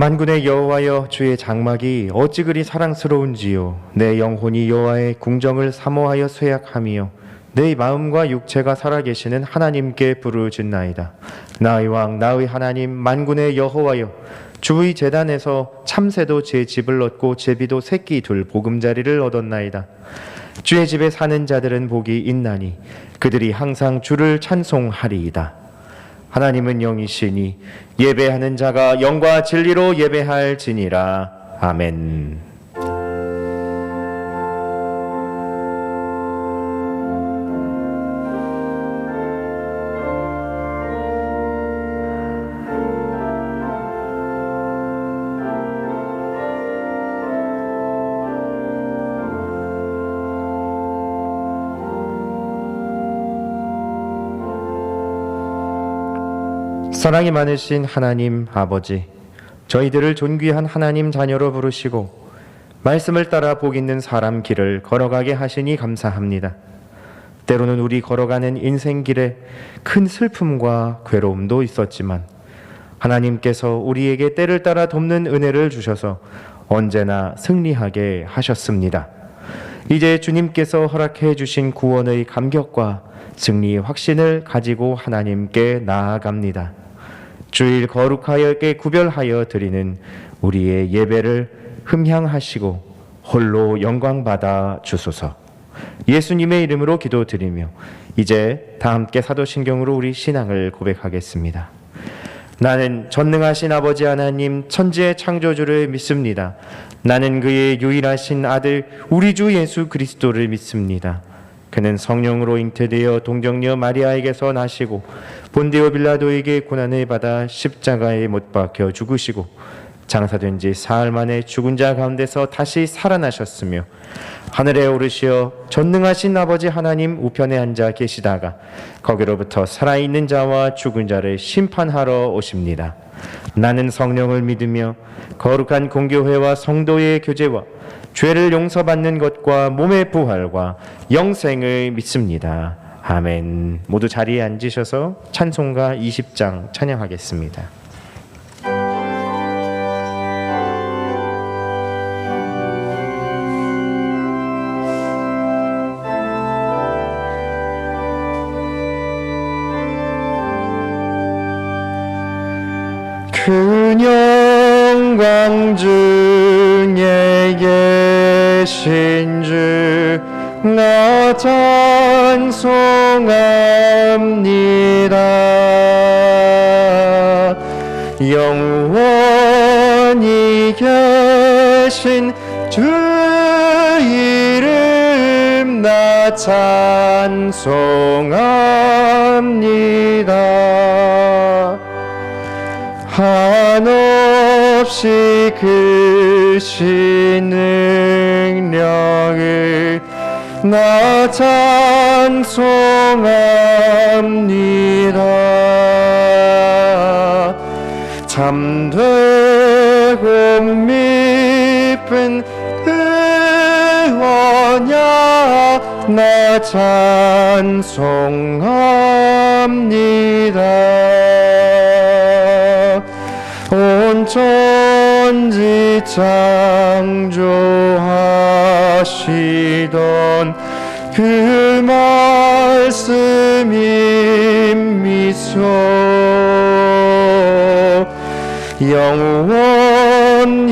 만군의 여호와여, 주의 장막이 어찌 그리 사랑스러운지요. 내 영혼이 여호와의 궁정을 사모하여 쇠약함이요, 내 마음과 육체가 살아계시는 하나님께 부르짖나이다. 나의 왕 나의 하나님 만군의 여호와여, 주의 제단에서 참새도 제 집을 얻고 제비도 새끼 둘 보금자리를 얻었나이다. 주의 집에 사는 자들은 복이 있나니 그들이 항상 주를 찬송하리이다. 하나님은 영이시니 예배하는 자가 영과 진리로 예배할지니라. 아멘. 사랑이 많으신 하나님 아버지, 저희들을 존귀한 하나님 자녀로 부르시고 말씀을 따라 복 있는 사람 길을 걸어가게 하시니 감사합니다. 때로는 우리 걸어가는 인생길에 큰 슬픔과 괴로움도 있었지만 하나님께서 우리에게 때를 따라 돕는 은혜를 주셔서 언제나 승리하게 하셨습니다. 이제 주님께서 허락해 주신 구원의 감격과 승리의 확신을 가지고 하나님께 나아갑니다. 주일 거룩하게 구별하여 드리는 우리의 예배를 흠향하시고 홀로 영광받아 주소서. 예수님의 이름으로 기도드리며 이제 다 함께 사도신경으로 우리 신앙을 고백하겠습니다. 나는 전능하신 아버지 하나님 천지의 창조주를 믿습니다. 나는 그의 유일하신 아들 우리 주 예수 그리스도를 믿습니다. 그는 성령으로 잉태되어 동정녀 마리아에게서 나시고 본디오 빌라도에게 고난을 받아 십자가에 못 박혀 죽으시고 장사된 지 사흘 만에 죽은 자 가운데서 다시 살아나셨으며 하늘에 오르시어 전능하신 아버지 하나님 우편에 앉아 계시다가 거기로부터 살아있는 자와 죽은 자를 심판하러 오십니다. 나는 성령을 믿으며 거룩한 공교회와 성도의 교제와 죄를 용서받는 것과 몸의 부활과 영생을 믿습니다. 아멘. 모두 자리에 앉으셔서 찬송가 20장 찬양하겠습니다. 그 영광 중에 계신 주 나 찬송합니다. 영원히 계신 주 이름 나 찬송합니다. 한없이 크신 능력을 나 찬송합니다. 참되고 미쁜 그 언약 나 찬송합니다. 온 천지 창조하시던 그 말씀이 미소 영원히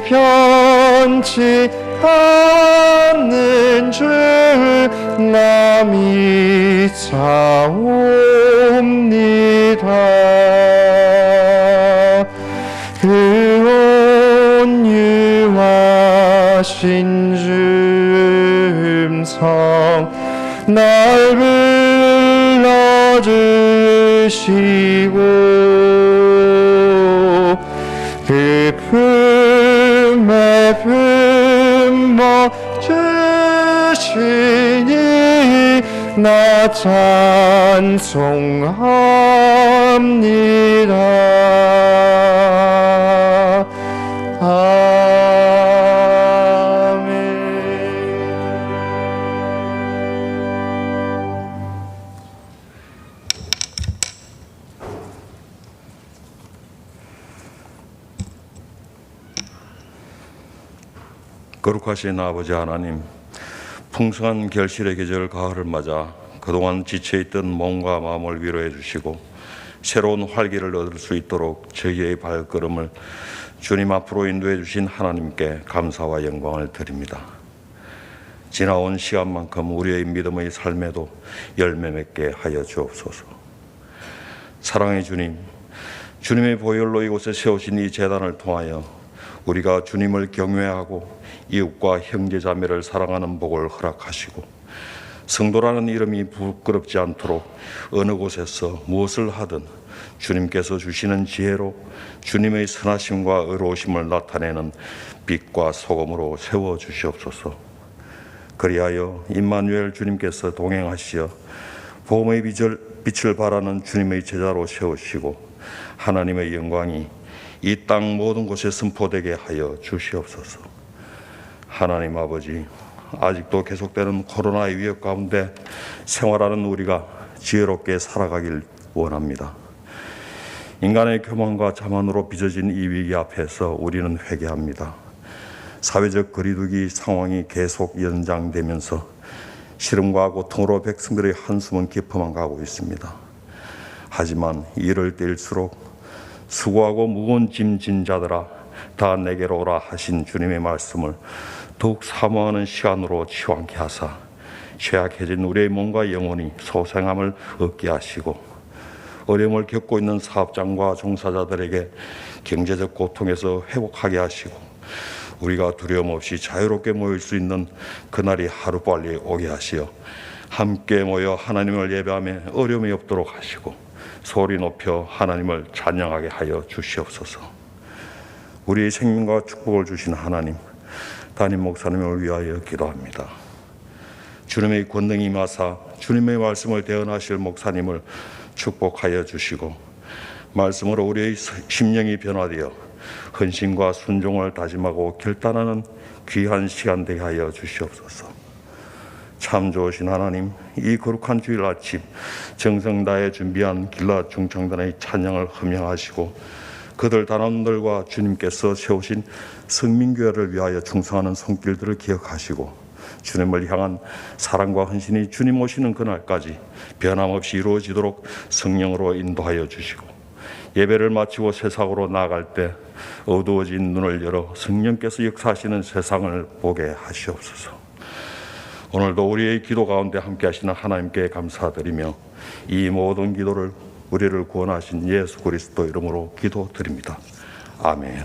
변치 않는 줄 나 믿사옵니다. 그 온유하신 주 음성 날 불러주시고 그 품에 품어 주시니 나 찬송합니다. 거룩하신 아버지 하나님, 풍성한 결실의 계절 가을을 맞아 그동안 지쳐있던 몸과 마음을 위로해 주시고 새로운 활기를 얻을 수 있도록 저희의 발걸음을 주님 앞으로 인도해 주신 하나님께 감사와 영광을 드립니다. 지나온 시간만큼 우리의 믿음의 삶에도 열매 맺게 하여 주옵소서. 사랑의 주님, 주님의 보혈로 이곳에 세우신 이 제단을 통하여 우리가 주님을 경외하고 이웃과 형제자매를 사랑하는 복을 허락하시고 성도라는 이름이 부끄럽지 않도록 어느 곳에서 무엇을 하든 주님께서 주시는 지혜로 주님의 선하심과 의로우심을 나타내는 빛과 소금으로 세워주시옵소서. 그리하여 임마누엘 주님께서 동행하시어 복음의 빛을 발하는 주님의 제자로 세우시고 하나님의 영광이 이 땅 모든 곳에 선포되게 하여 주시옵소서. 하나님 아버지, 아직도 계속되는 코로나의 위협 가운데 생활하는 우리가 지혜롭게 살아가길 원합니다. 인간의 교만과 자만으로 빚어진 이 위기 앞에서 우리는 회개합니다. 사회적 거리두기 상황이 계속 연장되면서 시름과 고통으로 백성들의 한숨은 깊어만 가고 있습니다. 하지만 이럴 때일수록 수고하고 무거운 짐 진 자들아 다 내게로 오라 하신 주님의 말씀을 더욱 사모하는 시간으로 치환케 하사 쇠약해진 우리의 몸과 영혼이 소생함을 얻게 하시고 어려움을 겪고 있는 사업장과 종사자들에게 경제적 고통에서 회복하게 하시고 우리가 두려움 없이 자유롭게 모일 수 있는 그날이 하루빨리 오게 하시어 함께 모여 하나님을 예배하며 어려움이 없도록 하시고 소리 높여 하나님을 찬양하게 하여 주시옵소서. 우리의 생명과 축복을 주신 하나님, 담임 목사님을 위하여 기도합니다. 주님의 권능이 임하사 주님의 말씀을 대언하실 목사님을 축복하여 주시고 말씀으로 우리의 심령이 변화되어 헌신과 순종을 다짐하고 결단하는 귀한 시간 되게 하여 주시옵소서. 참 좋으신 하나님, 이 거룩한 주일 아침 정성 다해 준비한 길라 중창단의 찬양을 흠양하시고 그들 단원들과 주님께서 세우신 성민교회를 위하여 충성하는 손길들을 기억하시고 주님을 향한 사랑과 헌신이 주님 오시는 그날까지 변함없이 이루어지도록 성령으로 인도하여 주시고 예배를 마치고 세상으로 나아갈 때 어두워진 눈을 열어 성령께서 역사하시는 세상을 보게 하시옵소서. 오늘도 우리의 기도 가운데 함께 하시는 하나님께 감사드리며 이 모든 기도를 우리를 구원하신 예수 그리스도 이름으로 기도드립니다. 아멘.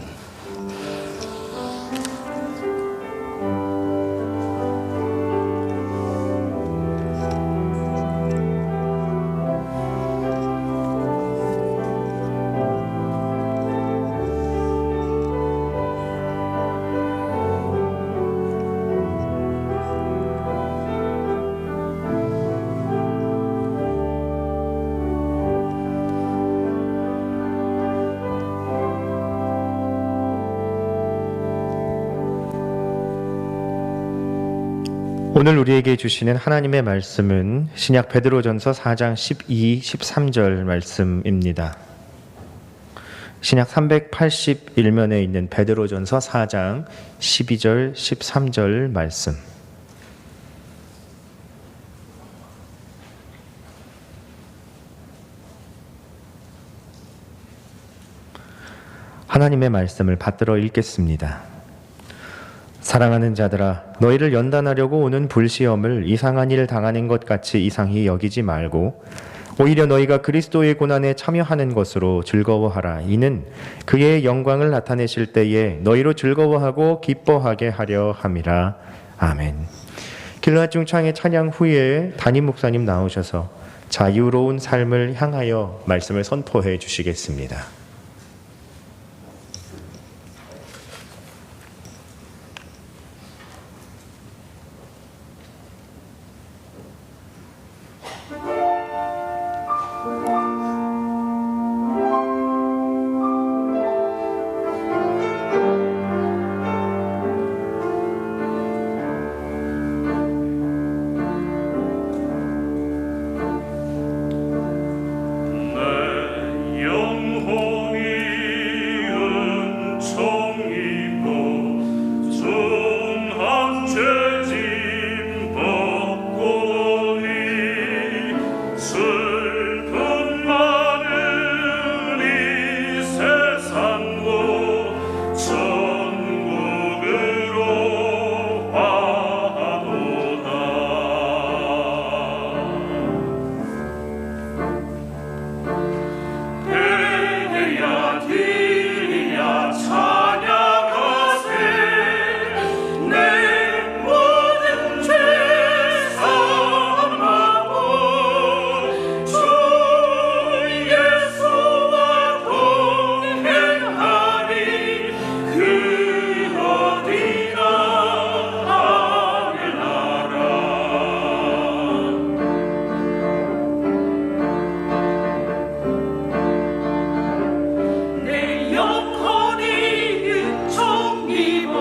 오늘 우리에게 주시는 하나님의 말씀은 신약 베드로전서 4장 12, 13절 말씀입니다. 신약 381면에 있는 베드로전서 4장 12절, 13절 말씀. 하나님의 말씀을 받들어 읽겠습니다. 사랑하는 자들아, 너희를 연단하려고 오는 불시험을 이상한 일 당하는 것 같이 이상히 여기지 말고 오히려 너희가 그리스도의 고난에 참여하는 것으로 즐거워하라. 이는 그의 영광을 나타내실 때에 너희로 즐거워하고 기뻐하게 하려 함이라. 아멘. 길라 중창의 찬양 후에 담임 목사님 나오셔서 자유로운 삶을 향하여 말씀을 선포해 주시겠습니다. 내 영혼 죄짐 벗고니 슬픔 많은 이 세상도 천국으로 화도다. 대야 디야 찬양하세. 내 모든 죄 사함하고 주 예수와 동행하니 그 어디나 하늘나라. 내 영혼이 은총 입어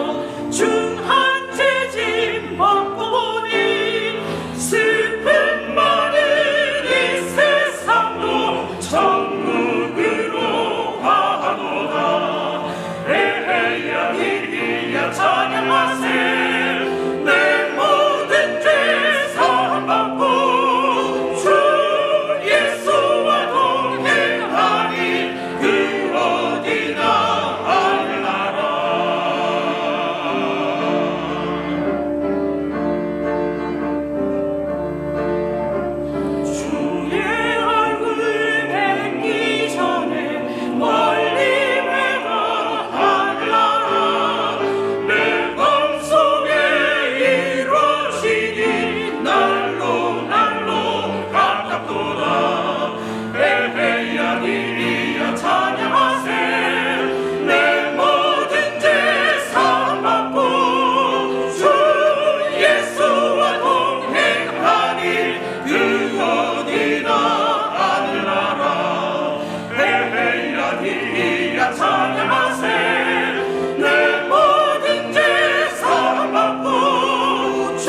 중한 죄짐 벗고 보니 슬픔 많은 이 세상도 천국으로 가도다. 에헤야 디디야 찬양하세. 내 모든 죄 사함받고 주 예수와 동행하니 그 어디나 하늘나라. 주의 얼굴 뵙기 전에 멀리 외가 하늘나라. 내 맘속에 이루어지니 날로 날로 가깝도다. 에헤야 디리야 찬양하세. 내 모든 죄 사함받고 주 예수와 동행하니 그 어디나 하늘나라. 에헤야 디리야 찬양하세. 내 모든 죄 사함받고 주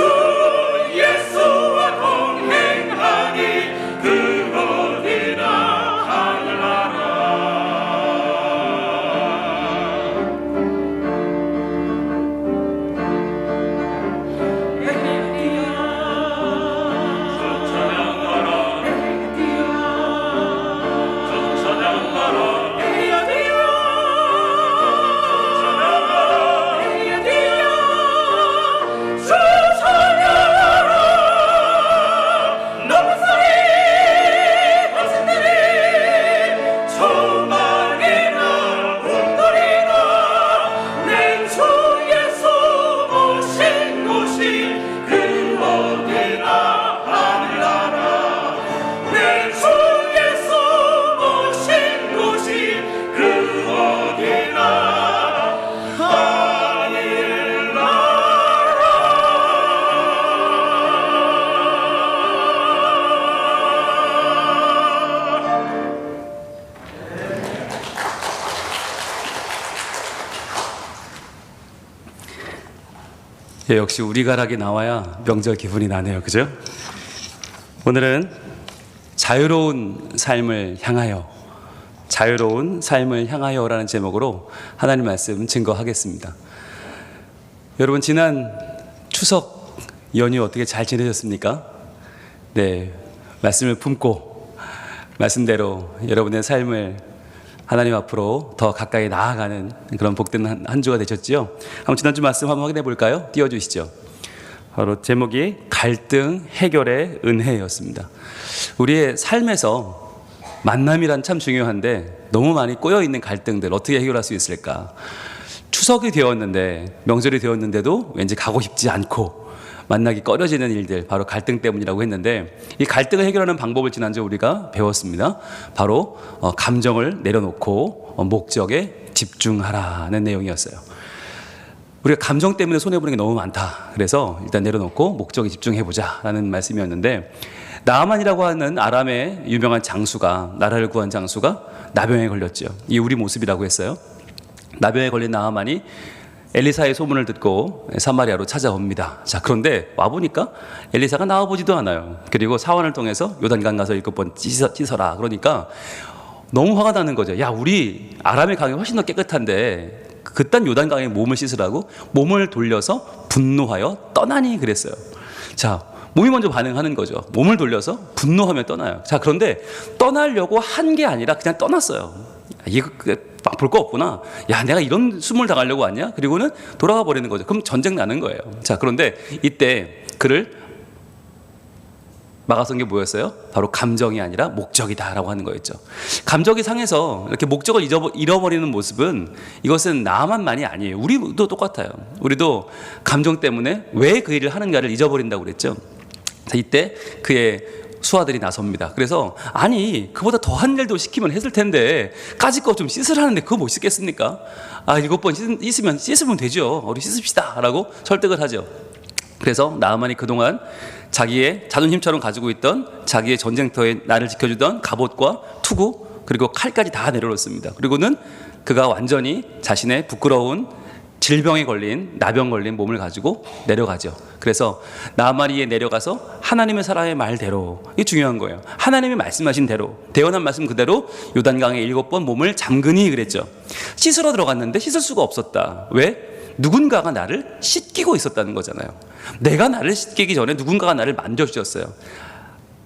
예수와 동행하니 그 어디나 하늘나라. 예, 역시 우리 가락이 나와야 명절 기분이 나네요. 그죠? 오늘은 자유로운 삶을 향하여, 자유로운 삶을 향하여라는 제목으로 하나님 말씀 증거하겠습니다. 여러분, 지난 추석 연휴 어떻게 잘 지내셨습니까? 네, 말씀을 품고 말씀대로 여러분의 삶을 하나님 앞으로 더 가까이 나아가는 그런 복된 한 주가 되셨지요? 한번 지난주 말씀 한번 확인해 볼까요? 띄워주시죠. 바로 제목이 갈등 해결의 은혜였습니다. 우리의 삶에서 만남이란 참 중요한데 너무 많이 꼬여있는 갈등들 어떻게 해결할 수 있을까? 추석이 되었는데, 명절이 되었는데도 왠지 가고 싶지 않고 만나기 꺼려지는 일들, 바로 갈등 때문이라고 했는데, 이 갈등을 해결하는 방법을 지난주에 우리가 배웠습니다. 바로 감정을 내려놓고 목적에 집중하라는 내용이었어요. 우리가 감정 때문에 손해보는 게 너무 많다. 그래서 일단 내려놓고 목적에 집중해보자 라는 말씀이었는데, 나아만이라고 하는 아람의 유명한 장수가, 나라를 구한 장수가 나병에 걸렸죠. 이 우리 모습이라고 했어요. 나병에 걸린 나아만이 엘리사의 소문을 듣고 사마리아로 찾아옵니다. 자, 그런데 와보니까 엘리사가 나와보지도 않아요. 그리고 사원을 통해서 요단강 가서 7번 씻어라. 그러니까 너무 화가 나는 거죠. 야, 우리 아람의 강이 훨씬 더 깨끗한데 그딴 요단강에 몸을 씻으라고 몸을 돌려서 분노하여 떠나니 그랬어요. 자, 몸이 먼저 반응하는 거죠. 몸을 돌려서 분노하며 떠나요. 자, 그런데 떠나려고 한 게 아니라 그냥 떠났어요. 이거 볼 거 없구나. 야, 내가 이런 수모를 당하려고 왔냐? 그리고는 돌아가 버리는 거죠. 그럼 전쟁 나는 거예요. 자, 그런데 이때 그를 막아선 게 뭐였어요? 바로 감정이 아니라 목적이다라고 하는 거였죠. 감정이 상해서 이렇게 목적을 잃어버리는 모습은 이것은 나만만이 아니에요. 우리도 똑같아요. 우리도 감정 때문에 왜 그 일을 하는가를 잊어버린다고 그랬죠. 자, 이때 그의 수하들이 나섭니다. 그래서 아니 그보다 더한 일도 시키면 했을 텐데 까짓 거 좀 씻으라는데 그거 못 씻겠습니까? 7번 씻으면 되죠. 우리 씻읍시다 라고 설득을 하죠. 그래서 나아만이 그동안 자기의 자존심처럼 가지고 있던 자기의 전쟁터에 나를 지켜주던 갑옷과 투구 그리고 칼까지 다 내려놓습니다. 그리고는 그가 완전히 자신의 부끄러운 질병에 걸린 나병 걸린 몸을 가지고 내려가죠. 그래서 나아만이 내려가서 하나님의 사람의 말대로, 이게 중요한 거예요. 하나님이 말씀하신 대로 대언한 말씀 그대로 요단강에 7번 몸을 잠그니 그랬죠. 씻으러 들어갔는데 씻을 수가 없었다. 왜? 누군가가 나를 씻기고 있었다는 거잖아요. 내가 나를 씻기기 전에 누군가가 나를 만져주셨어요.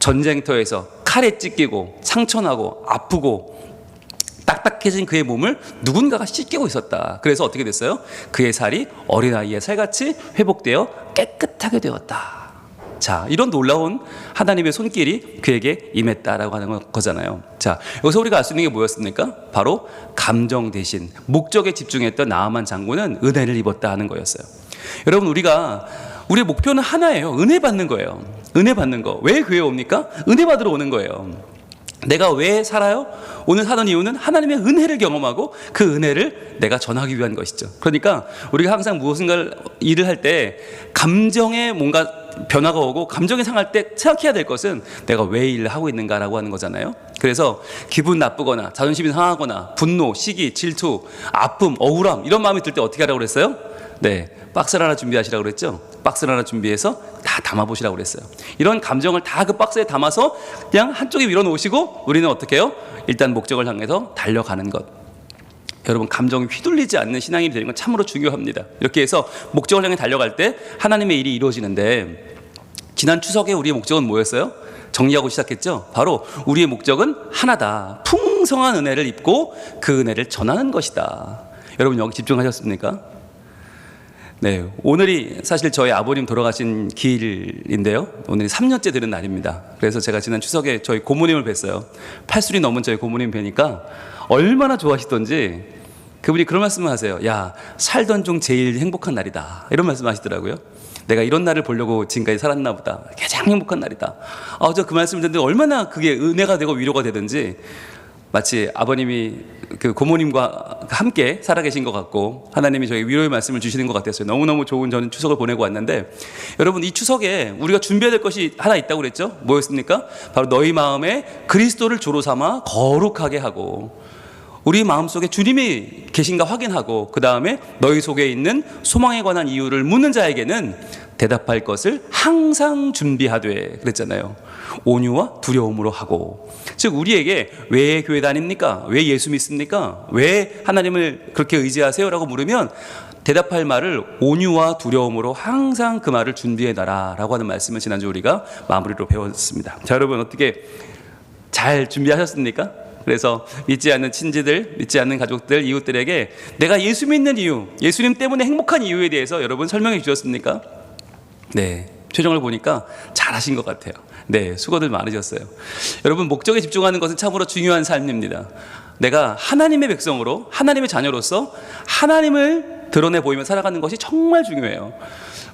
전쟁터에서 칼에 찢기고 상처나고 아프고 딱딱해진 그의 몸을 누군가가 씻기고 있었다. 그래서 어떻게 됐어요? 그의 살이 어린아이의 살같이 회복되어 깨끗하게 되었다. 자, 이런 놀라운 하나님의 손길이 그에게 임했다라고 하는 거잖아요. 자, 여기서 우리가 알 수 있는 게 뭐였습니까? 바로 감정 대신 목적에 집중했던 나아만 장군은 은혜를 입었다 하는 거였어요. 여러분, 우리의 목표는 하나예요. 은혜 받는 거예요. 은혜 받는 거. 왜 교회에 옵니까? 은혜 받으러 오는 거예요. 내가 왜 살아요? 오늘 사는 이유는 하나님의 은혜를 경험하고 그 은혜를 내가 전하기 위한 것이죠. 그러니까 우리가 항상 무엇인가 일을 할 때 감정에 뭔가 변화가 오고 감정이 상할 때 생각해야 될 것은 내가 왜 일을 하고 있는가라고 하는 거잖아요. 그래서 기분 나쁘거나 자존심이 상하거나 분노, 시기, 질투, 아픔, 억울함 이런 마음이 들 때 어떻게 하라고 그랬어요? 네, 박스를 하나 준비하시라고 그랬죠. 박스를 하나 준비해서 다 담아보시라고 그랬어요. 이런 감정을 다 그 박스에 담아서 그냥 한쪽에 밀어놓으시고 우리는 어떻게 해요? 일단 목적을 향해서 달려가는 것. 여러분, 감정이 휘둘리지 않는 신앙이 되는 건 참으로 중요합니다. 이렇게 해서 목적을 향해 달려갈 때 하나님의 일이 이루어지는데, 지난 추석에 우리의 목적은 뭐였어요? 정리하고 시작했죠. 바로 우리의 목적은 하나다. 풍성한 은혜를 입고 그 은혜를 전하는 것이다. 여러분, 여기 집중하셨습니까? 네, 오늘이 사실 저희 아버님 돌아가신 기일인데요. 오늘이 3년째 되는 날입니다. 그래서 제가 지난 추석에 저희 고모님을 뵀어요. 80이 넘은 저희 고모님 뵈니까 얼마나 좋아하시던지 그분이 그런 말씀을 하세요. 야, 살던 중 제일 행복한 날이다. 이런 말씀 하시더라고요. 내가 이런 날을 보려고 지금까지 살았나 보다. 가장 행복한 날이다. 저 그 말씀을 듣는데 얼마나 그게 은혜가 되고 위로가 되든지, 마치 아버님이 그 고모님과 함께 살아계신 것 같고 하나님이 저희 위로의 말씀을 주시는 것 같았어요. 너무너무 좋은 저는 추석을 보내고 왔는데, 여러분, 이 추석에 우리가 준비해야 될 것이 하나 있다고 그랬죠. 뭐였습니까? 바로 너희 마음에 그리스도를 주로 삼아 거룩하게 하고, 우리 마음속에 주님이 계신가 확인하고, 그 다음에 너희 속에 있는 소망에 관한 이유를 묻는 자에게는 대답할 것을 항상 준비하되 그랬잖아요. 온유와 두려움으로 하고. 즉, 우리에게 왜 교회 다닙니까? 왜 예수 믿습니까? 왜 하나님을 그렇게 의지하세요? 라고 물으면 대답할 말을 온유와 두려움으로 항상 그 말을 준비해놔라 라고 하는 말씀을 지난주 우리가 마무리로 배웠습니다. 자, 여러분, 어떻게 잘 준비하셨습니까? 그래서 믿지 않는 친지들, 믿지 않는 가족들, 이웃들에게 내가 예수 믿는 이유, 예수님 때문에 행복한 이유에 대해서 여러분 설명해 주셨습니까? 네, 표정을 보니까 잘하신 것 같아요. 네, 수고들 많으셨어요. 여러분, 목적에 집중하는 것은 참으로 중요한 삶입니다. 내가 하나님의 백성으로, 하나님의 자녀로서 하나님을 드러내 보이며 살아가는 것이 정말 중요해요.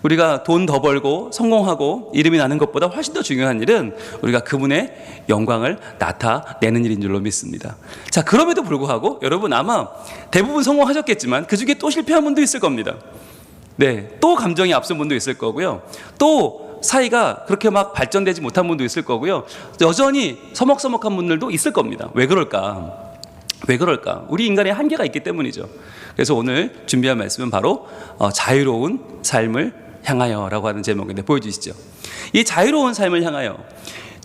우리가 돈 더 벌고 성공하고 이름이 나는 것보다 훨씬 더 중요한 일은 우리가 그분의 영광을 나타내는 일인 줄로 믿습니다. 자, 그럼에도 불구하고 여러분, 아마 대부분 성공하셨겠지만 그 중에 또 실패한 분도 있을 겁니다. 네, 또 감정이 앞선 분도 있을 거고요. 또 사이가 그렇게 막 발전되지 못한 분도 있을 거고요. 여전히 서먹서먹한 분들도 있을 겁니다. 왜 그럴까? 왜 그럴까? 우리 인간의 한계가 있기 때문이죠. 그래서 오늘 준비한 말씀은 바로 자유로운 삶을 향하여라고 하는 제목인데, 보여주시죠. 이 자유로운 삶을 향하여,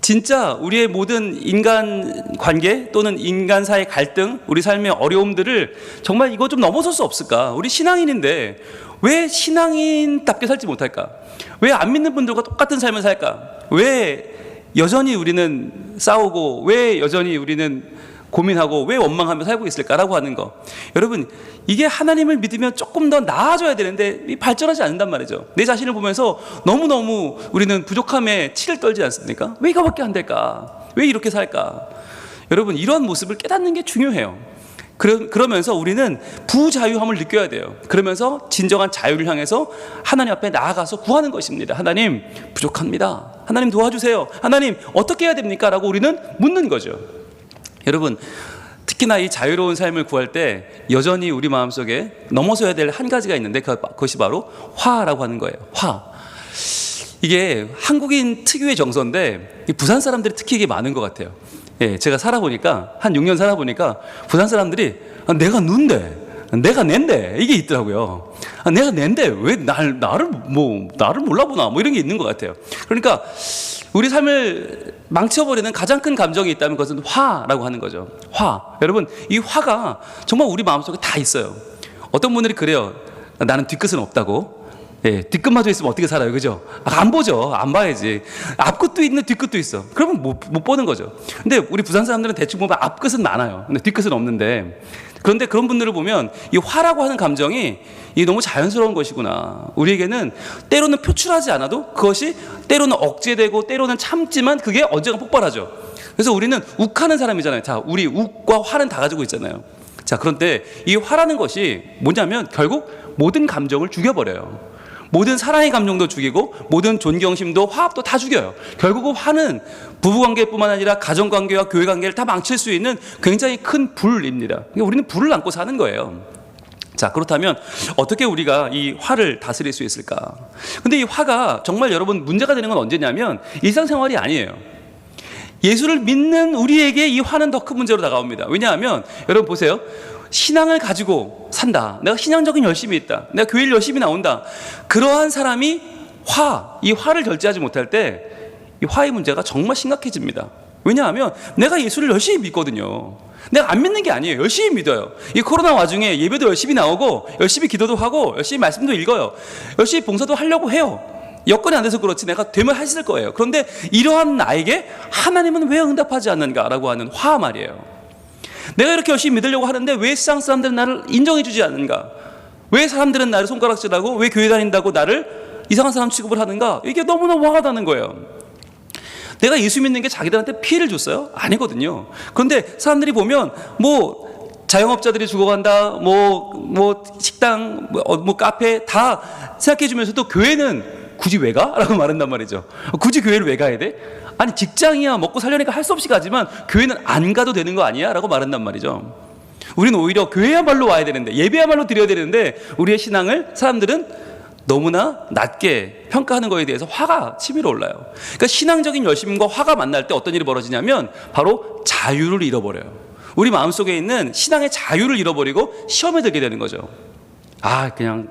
진짜 우리의 모든 인간 관계 또는 인간 사이 갈등, 우리 삶의 어려움들을 정말 이거 좀 넘어설 수 없을까? 우리 신앙인인데 왜 신앙인답게 살지 못할까? 왜 안 믿는 분들과 똑같은 삶을 살까? 왜 여전히 우리는 싸우고, 왜 여전히 우리는 고민하고, 왜 원망하며 살고 있을까라고 하는 거. 여러분, 이게 하나님을 믿으면 조금 더 나아져야 되는데 발전하지 않는단 말이죠. 내 자신을 보면서 너무너무 우리는 부족함에 치를 떨지 않습니까? 왜 이거밖에 안 될까? 왜 이렇게 살까? 여러분, 이러한 모습을 깨닫는 게 중요해요. 그러면서 우리는 부자유함을 느껴야 돼요. 그러면서 진정한 자유를 향해서 하나님 앞에 나아가서 구하는 것입니다. 하나님, 부족합니다. 하나님 도와주세요. 하나님, 어떻게 해야 됩니까? 라고 우리는 묻는 거죠. 여러분, 특히나 이 자유로운 삶을 구할 때 여전히 우리 마음속에 넘어서야 될 한 가지가 있는데 그것이 바로 화라고 하는 거예요. 화. 이게 한국인 특유의 정서인데 부산 사람들이 특히 이게 많은 것 같아요. 예, 제가 살아보니까 한 6년 살아보니까 부산 사람들이 내가 누인데, 내가 낸데 이게 있더라고요. 내가 낸데 왜 나를 몰라보나 뭐 이런 게 있는 것 같아요. 그러니까 우리 삶을 망쳐버리는 가장 큰 감정이 있다면 그것은 화라고 하는 거죠. 화. 여러분, 이 화가 정말 우리 마음속에 다 있어요. 어떤 분들이 그래요. 나는 뒤끝은 없다고. 예, 뒤끝마저 있으면 어떻게 살아요, 그죠? 안 보죠. 안 봐야지. 앞끝도 있는 뒤끝도 있어. 그러면 못 보는 거죠. 근데 우리 부산 사람들은 대충 보면 앞끝은 많아요. 근데 뒤끝은 없는데. 그런데 그런 분들을 보면 이 화라고 하는 감정이 이게 너무 자연스러운 것이구나. 우리에게는 때로는 표출하지 않아도 그것이 때로는 억제되고 때로는 참지만 그게 언젠가 폭발하죠. 그래서 우리는 욱하는 사람이잖아요. 자, 우리 욱과 화는 다 가지고 있잖아요. 자, 그런데 이 화라는 것이 뭐냐면 결국 모든 감정을 죽여버려요. 모든 사랑의 감정도 죽이고 모든 존경심도 화합도 다 죽여요. 결국은 화는 부부관계뿐만 아니라 가정관계와 교회관계를 다 망칠 수 있는 굉장히 큰 불입니다. 그러니까 우리는 불을 안고 사는 거예요. 자, 그렇다면 어떻게 우리가 이 화를 다스릴 수 있을까? 근데 이 화가 정말 여러분 문제가 되는 건 언제냐면 일상생활이 아니에요. 예수를 믿는 우리에게 이 화는 더 큰 문제로 다가옵니다. 왜냐하면 여러분 보세요. 신앙을 가지고 산다. 내가 신앙적인 열심이 있다. 내가 교회를 열심히 나온다. 그러한 사람이 이 화를 절제하지 못할 때 이 화의 문제가 정말 심각해집니다. 왜냐하면 내가 예수를 열심히 믿거든요. 내가 안 믿는 게 아니에요. 열심히 믿어요. 이 코로나 와중에 예배도 열심히 나오고 열심히 기도도 하고 열심히 말씀도 읽어요. 열심히 봉사도 하려고 해요. 여건이 안 돼서 그렇지 내가 되면 했을 거예요. 그런데 이러한 나에게 하나님은 왜 응답하지 않는가라고 하는 화 말이에요. 내가 이렇게 열심히 믿으려고 하는데 왜 세상 사람들은 나를 인정해 주지 않는가? 왜 사람들은 나를 손가락질하고 왜 교회 다닌다고 나를 이상한 사람 취급을 하는가? 이게 너무나 화가 나는 거예요. 내가 예수 믿는 게 자기들한테 피해를 줬어요? 아니거든요. 그런데 사람들이 보면 뭐 자영업자들이 죽어간다, 뭐 식당, 뭐 카페 다 생각해 주면서도 교회는 굳이 왜 가? 라고 말한단 말이죠. 굳이 교회를 왜 가야 돼? 아니 직장이야 먹고 살려니까 할 수 없이 가지만 교회는 안 가도 되는 거 아니야? 라고 말한단 말이죠. 우리는 오히려 교회야말로 와야 되는데 예배야말로 드려야 되는데 우리의 신앙을 사람들은 너무나 낮게 평가하는 것에 대해서 화가 치밀어 올라요. 그러니까 신앙적인 열심과 화가 만날 때 어떤 일이 벌어지냐면 바로 자유를 잃어버려요. 우리 마음속에 있는 신앙의 자유를 잃어버리고 시험에 들게 되는 거죠. 그냥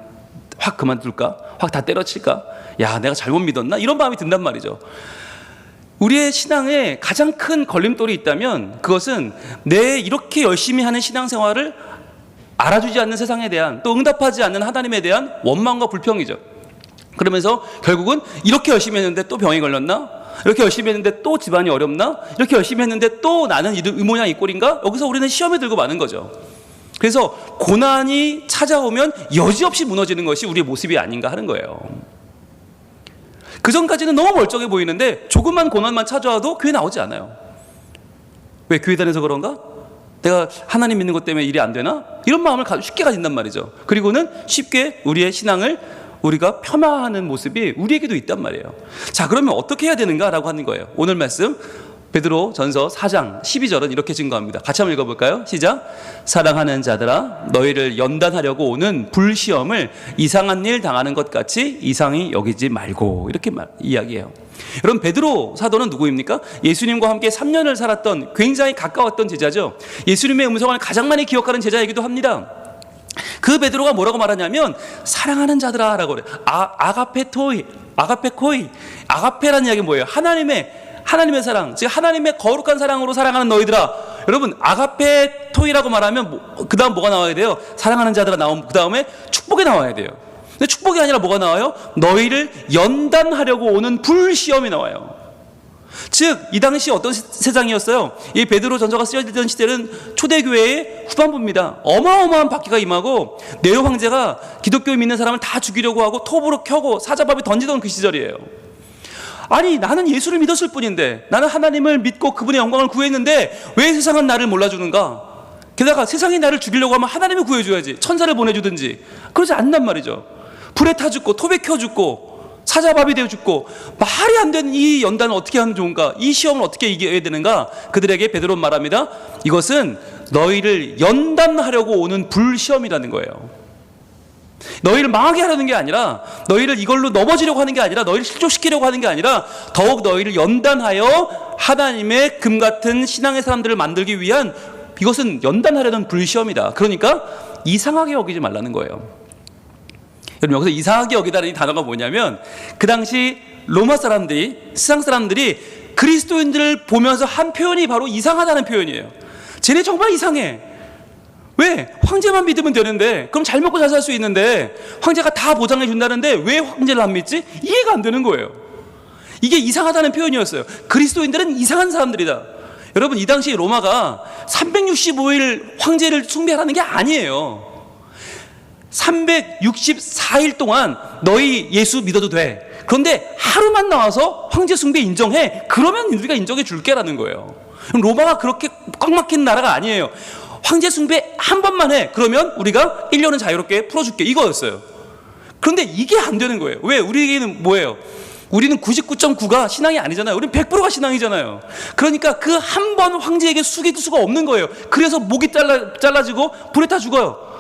확 그만둘까? 확 다 때려칠까? 야, 내가 잘못 믿었나? 이런 마음이 든단 말이죠. 우리의 신앙에 가장 큰 걸림돌이 있다면 그것은 내 이렇게 열심히 하는 신앙생활을 알아주지 않는 세상에 대한 또 응답하지 않는 하나님에 대한 원망과 불평이죠. 그러면서 결국은 이렇게 열심히 했는데 또 병이 걸렸나? 이렇게 열심히 했는데 또 집안이 어렵나? 이렇게 열심히 했는데 또 나는 이 모양 이 꼴인가? 여기서 우리는 시험에 들고 마는 거죠. 그래서 고난이 찾아오면 여지없이 무너지는 것이 우리의 모습이 아닌가 하는 거예요. 그 전까지는 너무 멀쩡해 보이는데 조금만 고난만 찾아와도 교회 나오지 않아요. 왜? 교회 다녀서 그런가? 내가 하나님 믿는 것 때문에 일이 안 되나? 이런 마음을 쉽게 가진단 말이죠. 그리고는 쉽게 우리의 신앙을 우리가 폄하하는 모습이 우리에게도 있단 말이에요. 자, 그러면 어떻게 해야 되는가라고 하는 거예요. 오늘 말씀 베드로 전서 4장 12절은 이렇게 증거합니다. 같이 한번 읽어볼까요? 시작. 사랑하는 자들아, 너희를 연단하려고 오는 불시험을 이상한 일 당하는 것 같이 이상히 여기지 말고, 이렇게 이야기해요. 여러분, 베드로 사도는 누구입니까? 예수님과 함께 3년을 살았던 굉장히 가까웠던 제자죠. 예수님의 음성을 가장 많이 기억하는 제자이기도 합니다. 그 베드로가 뭐라고 말하냐면 사랑하는 자들아 라고 그래요. 아가페코이. 아가페라는 이야기는 뭐예요? 하나님의 사랑, 즉 하나님의 거룩한 사랑으로 사랑하는 너희들아. 여러분, 아가페 토이라고 말하면 그 다음 뭐가 나와야 돼요? 사랑하는 자들아 나오면 그 다음에 축복이 나와야 돼요. 근데 축복이 아니라 뭐가 나와요? 너희를 연단하려고 오는 불시험이 나와요. 즉 이 당시 어떤 세상이었어요? 이 베드로 전서가 쓰여지던 시대는 초대교회의 후반부입니다. 어마어마한 박해가 임하고 네로 황제가 기독교를 믿는 사람을 다 죽이려고 하고 톱으로 켜고 사자밥에 던지던 그 시절이에요. 아니, 나는 예수를 믿었을 뿐인데, 나는 하나님을 믿고 그분의 영광을 구했는데 왜 세상은 나를 몰라주는가? 게다가 세상이 나를 죽이려고 하면 하나님이 구해줘야지, 천사를 보내주든지. 그러지 않는단 말이죠. 불에 타 죽고 톱에 켜 죽고 사자밥이 되어 죽고, 말이 안 되는 이 연단을 어떻게 하면 좋은가? 이 시험을 어떻게 이겨야 되는가? 그들에게 베드로는 말합니다. 이것은 너희를 연단하려고 오는 불시험이라는 거예요. 너희를 망하게 하려는 게 아니라, 너희를 이걸로 넘어지려고 하는 게 아니라, 너희를 실족시키려고 하는 게 아니라, 더욱 너희를 연단하여 하나님의 금 같은 신앙의 사람들을 만들기 위한, 이것은 연단하려는 불시험이다. 그러니까 이상하게 여기지 말라는 거예요. 여러분, 여기서 이상하게 여기다는 이 단어가 뭐냐면, 그 당시 로마 사람들이, 세상 사람들이 그리스도인들을 보면서 한 표현이 바로 이상하다는 표현이에요. 쟤네 정말 이상해. 왜? 황제만 믿으면 되는데, 그럼 잘 먹고 잘 살 수 있는데, 황제가 다 보장해 준다는데 왜 황제를 안 믿지? 이해가 안 되는 거예요. 이게 이상하다는 표현이었어요. 그리스도인들은 이상한 사람들이다. 여러분, 이 당시 로마가 365일 황제를 숭배하는 게 아니에요. 364일 동안 너희 예수 믿어도 돼. 그런데 하루만 나와서 황제 숭배 인정해. 그러면 우리가 인정해 줄게라는 거예요. 그럼 로마가 그렇게 꽉 막힌 나라가 아니에요. 황제 숭배 한 번만 해. 그러면 우리가 1년은 자유롭게 풀어줄게. 이거였어요. 그런데 이게 안 되는 거예요. 왜? 우리에게는 뭐예요? 우리는 99.9가 신앙이 아니잖아요. 우리는 100%가 신앙이잖아요. 그러니까 그 한 번 황제에게 숙일 수가 없는 거예요. 그래서 목이 잘라지고 불에 타 죽어요.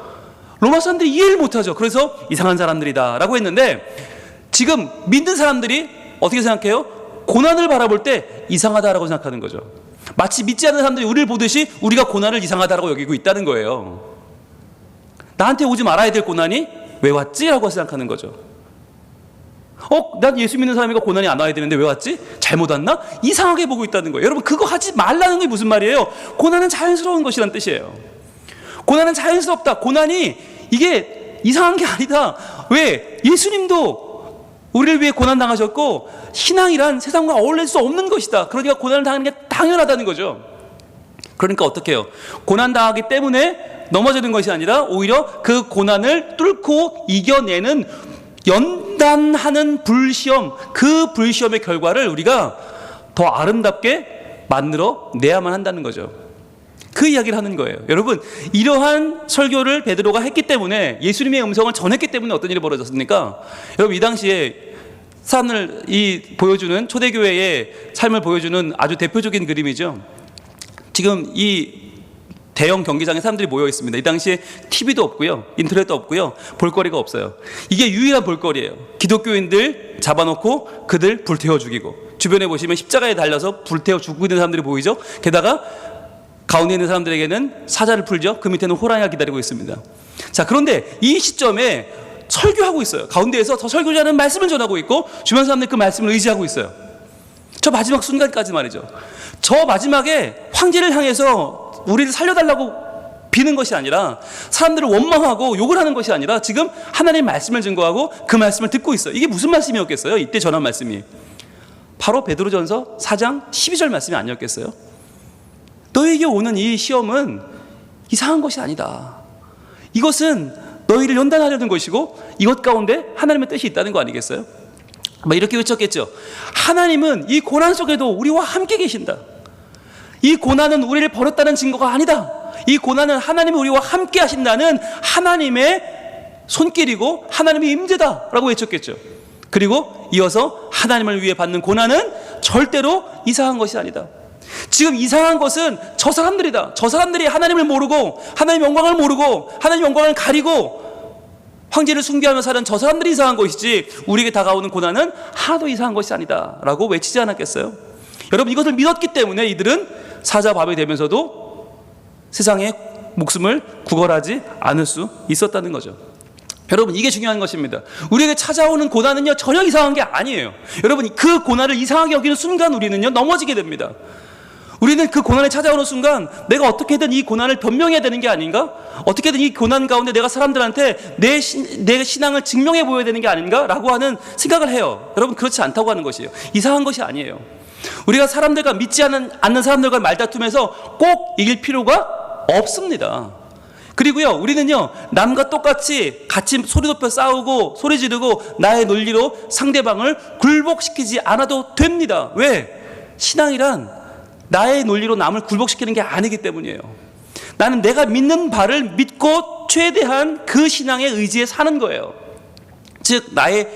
로마 사람들이 이해를 못하죠. 그래서 이상한 사람들이다 라고 했는데, 지금 믿는 사람들이 어떻게 생각해요? 고난을 바라볼 때 이상하다라고 생각하는 거죠. 마치 믿지 않는 사람들이 우리를 보듯이 우리가 고난을 이상하다라고 여기고 있다는 거예요. 나한테 오지 말아야 될 고난이 왜 왔지? 라고 생각하는 거죠. 난 예수 믿는 사람이가 고난이 안 와야 되는데 왜 왔지? 잘못 왔나? 이상하게 보고 있다는 거예요. 여러분, 그거 하지 말라는 게 무슨 말이에요? 고난은 자연스러운 것이란 뜻이에요. 고난은 자연스럽다. 고난이 이게 이상한 게 아니다. 왜? 예수님도 우리를 위해 고난 당하셨고, 신앙이란 세상과 어울릴 수 없는 것이다. 그러니까 고난을 당하는 게 당연하다는 거죠. 그러니까 어떻게 해요? 고난 당하기 때문에 넘어지는 것이 아니라 오히려 그 고난을 뚫고 이겨내는 연단하는 불시험, 그 불시험의 결과를 우리가 더 아름답게 만들어 내야만 한다는 거죠. 그 이야기를 하는 거예요. 여러분, 이러한 설교를 베드로가 했기 때문에, 예수님의 음성을 전했기 때문에 어떤 일이 벌어졌습니까? 여러분, 이 당시에 사람을 보여주는, 초대교회의 삶을 보여주는 아주 대표적인 그림이죠. 지금 이 대형 경기장에 사람들이 모여 있습니다. 이 당시에 TV도 없고요, 인터넷도 없고요, 볼거리가 없어요. 이게 유일한 볼거리예요. 기독교인들 잡아놓고 그들 불태워 죽이고, 주변에 보시면 십자가에 달려서 불태워 죽고 있는 사람들이 보이죠. 게다가 가운데 있는 사람들에게는 사자를 풀죠. 그 밑에는 호랑이가 기다리고 있습니다. 자, 그런데 이 시점에 설교하고 있어요. 가운데에서 저 설교자는 말씀을 전하고 있고, 주변 사람들이 그 말씀을 의지하고 있어요. 저 마지막 순간까지 말이죠. 저 마지막에 황제를 향해서 우리를 살려달라고 비는 것이 아니라, 사람들을 원망하고 욕을 하는 것이 아니라, 지금 하나님의 말씀을 증거하고 그 말씀을 듣고 있어요. 이게 무슨 말씀이었겠어요? 이때 전한 말씀이 바로 베드로전서 4장 12절 말씀이 아니었겠어요? 너에게 오는 이 시험은 이상한 것이 아니다. 이것은 너희를 연단하려는 것이고, 이것 가운데 하나님의 뜻이 있다는 거 아니겠어요? 이렇게 외쳤겠죠. 하나님은 이 고난 속에도 우리와 함께 계신다. 이 고난은 우리를 버렸다는 증거가 아니다. 이 고난은 하나님이 우리와 함께 하신다는 하나님의 손길이고 하나님의 임재다라고 외쳤겠죠. 그리고 이어서 하나님을 위해 받는 고난은 절대로 이상한 것이 아니다. 지금 이상한 것은 저 사람들이다. 저 사람들이 하나님을 모르고, 하나님의 영광을 모르고, 하나님의 영광을 가리고 황제를 숭배하며 사는 저 사람들이 이상한 것이지, 우리에게 다가오는 고난은 하나도 이상한 것이 아니다 라고 외치지 않았겠어요? 여러분, 이것을 믿었기 때문에 이들은 사자밥이 되면서도 세상에 목숨을 구걸하지 않을 수 있었다는 거죠. 여러분, 이게 중요한 것입니다. 우리에게 찾아오는 고난은요, 전혀 이상한 게 아니에요. 여러분, 그 고난을 이상하게 여기는 순간 우리는요, 넘어지게 됩니다. 우리는 그 고난이 찾아오는 순간 내가 어떻게든 이 고난을 변명해야 되는 게 아닌가? 어떻게든 이 고난 가운데 내가 사람들한테 내 신앙을 증명해 보여야 되는 게 아닌가? 라고 하는 생각을 해요. 여러분, 그렇지 않다고 하는 것이에요. 이상한 것이 아니에요. 우리가 사람들과 믿지 않는 사람들과 말다툼에서 꼭 이길 필요가 없습니다. 그리고요, 우리는요, 남과 똑같이 같이 소리 높여 싸우고 소리 지르고 나의 논리로 상대방을 굴복시키지 않아도 됩니다. 왜? 신앙이란 나의 논리로 남을 굴복시키는 게 아니기 때문이에요. 나는 내가 믿는 바를 믿고 최대한 그 신앙의 의지에 사는 거예요. 즉, 나의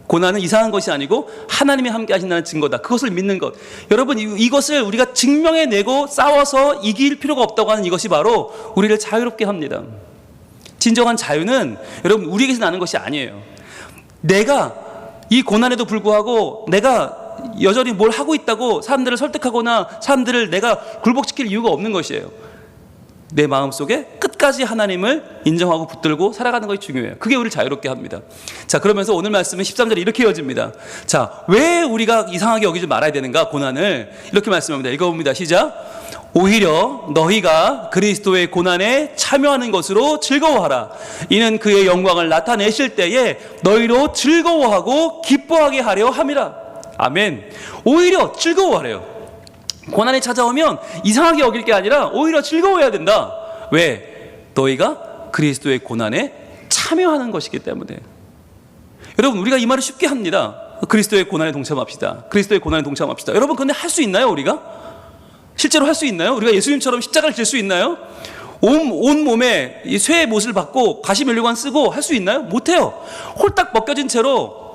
고난은 이상한 것이 아니고 하나님이 함께 하신다는 증거다. 그것을 믿는 것. 여러분, 이것을 우리가 증명해내고 싸워서 이길 필요가 없다고 하는 이것이 바로 우리를 자유롭게 합니다. 진정한 자유는 여러분, 우리에게서 나는 것이 아니에요. 내가 이 고난에도 불구하고 내가 여전히 뭘 하고 있다고 사람들을 설득하거나 사람들을 내가 굴복시킬 이유가 없는 것이에요. 내 마음속에 끝까지 하나님을 인정하고 붙들고 살아가는 것이 중요해요. 그게 우리를 자유롭게 합니다. 자, 그러면서 오늘 말씀은 13절에 이렇게 이어집니다. 자, 왜 우리가 이상하게 여기지 말아야 되는가, 고난을? 이렇게 말씀합니다. 읽어봅니다. 시작. 오히려 너희가 그리스도의 고난에 참여하는 것으로 즐거워하라. 이는 그의 영광을 나타내실 때에 너희로 즐거워하고 기뻐하게 하려 함이라. 아멘. 오히려 즐거워하래요. 고난이 찾아오면 이상하게 여길 게 아니라 오히려 즐거워해야 된다. 왜? 너희가 그리스도의 고난에 참여하는 것이기 때문에. 여러분, 우리가 이 말을 쉽게 합니다. 그리스도의 고난에 동참합시다. 그리스도의 고난에 동참합시다. 여러분, 근데 할 수 있나요, 우리가? 실제로 할 수 있나요? 우리가 예수님처럼 십자가를 질 수 있나요? 온 몸에 이 쇠의 못을 받고 가시면류관 쓰고 할 수 있나요? 못해요. 홀딱 벗겨진 채로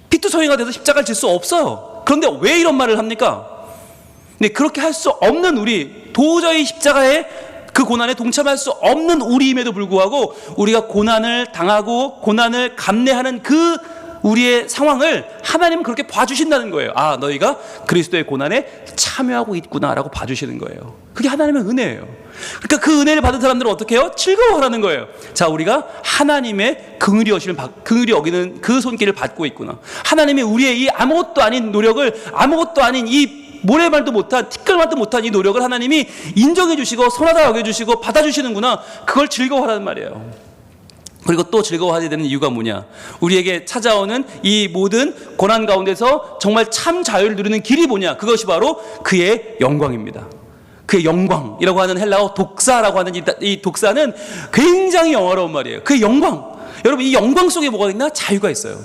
피투성이가 돼서 십자가를 질 수 없어요. 그런데 왜 이런 말을 합니까? 근데 그렇게 할 수 없는 우리, 도저히 십자가에 그 고난에 동참할 수 없는 우리임에도 불구하고 우리가 고난을 당하고 고난을 감내하는 그 우리의 상황을 하나님은 그렇게 봐주신다는 거예요. 아, 너희가 그리스도의 고난에 참여하고 있구나라고 봐주시는 거예요. 그게 하나님의 은혜예요. 그러니까 그 은혜를 받은 사람들은 어떻게 해요? 즐거워하라는 거예요. 자, 우리가 하나님의 긍휼히 여기는 그 손길을 받고 있구나. 하나님이 우리의 이 아무것도 아닌 노력을, 아무것도 아닌 이 모래말도 못한, 티끌만도 못한 이 노력을 하나님이 인정해 주시고 선하다 여겨주시고 받아주시는구나. 그걸 즐거워하라는 말이에요. 그리고 또 즐거워하게 되는 이유가 뭐냐? 우리에게 찾아오는 이 모든 고난 가운데서 정말 참 자유를 누리는 길이 뭐냐? 그것이 바로 그의 영광입니다. 그의 영광이라고 하는 헬라어 독사라고 하는 이 독사는 굉장히 영어로운 말이에요. 그의 영광. 여러분, 이 영광 속에 뭐가 있나? 자유가 있어요.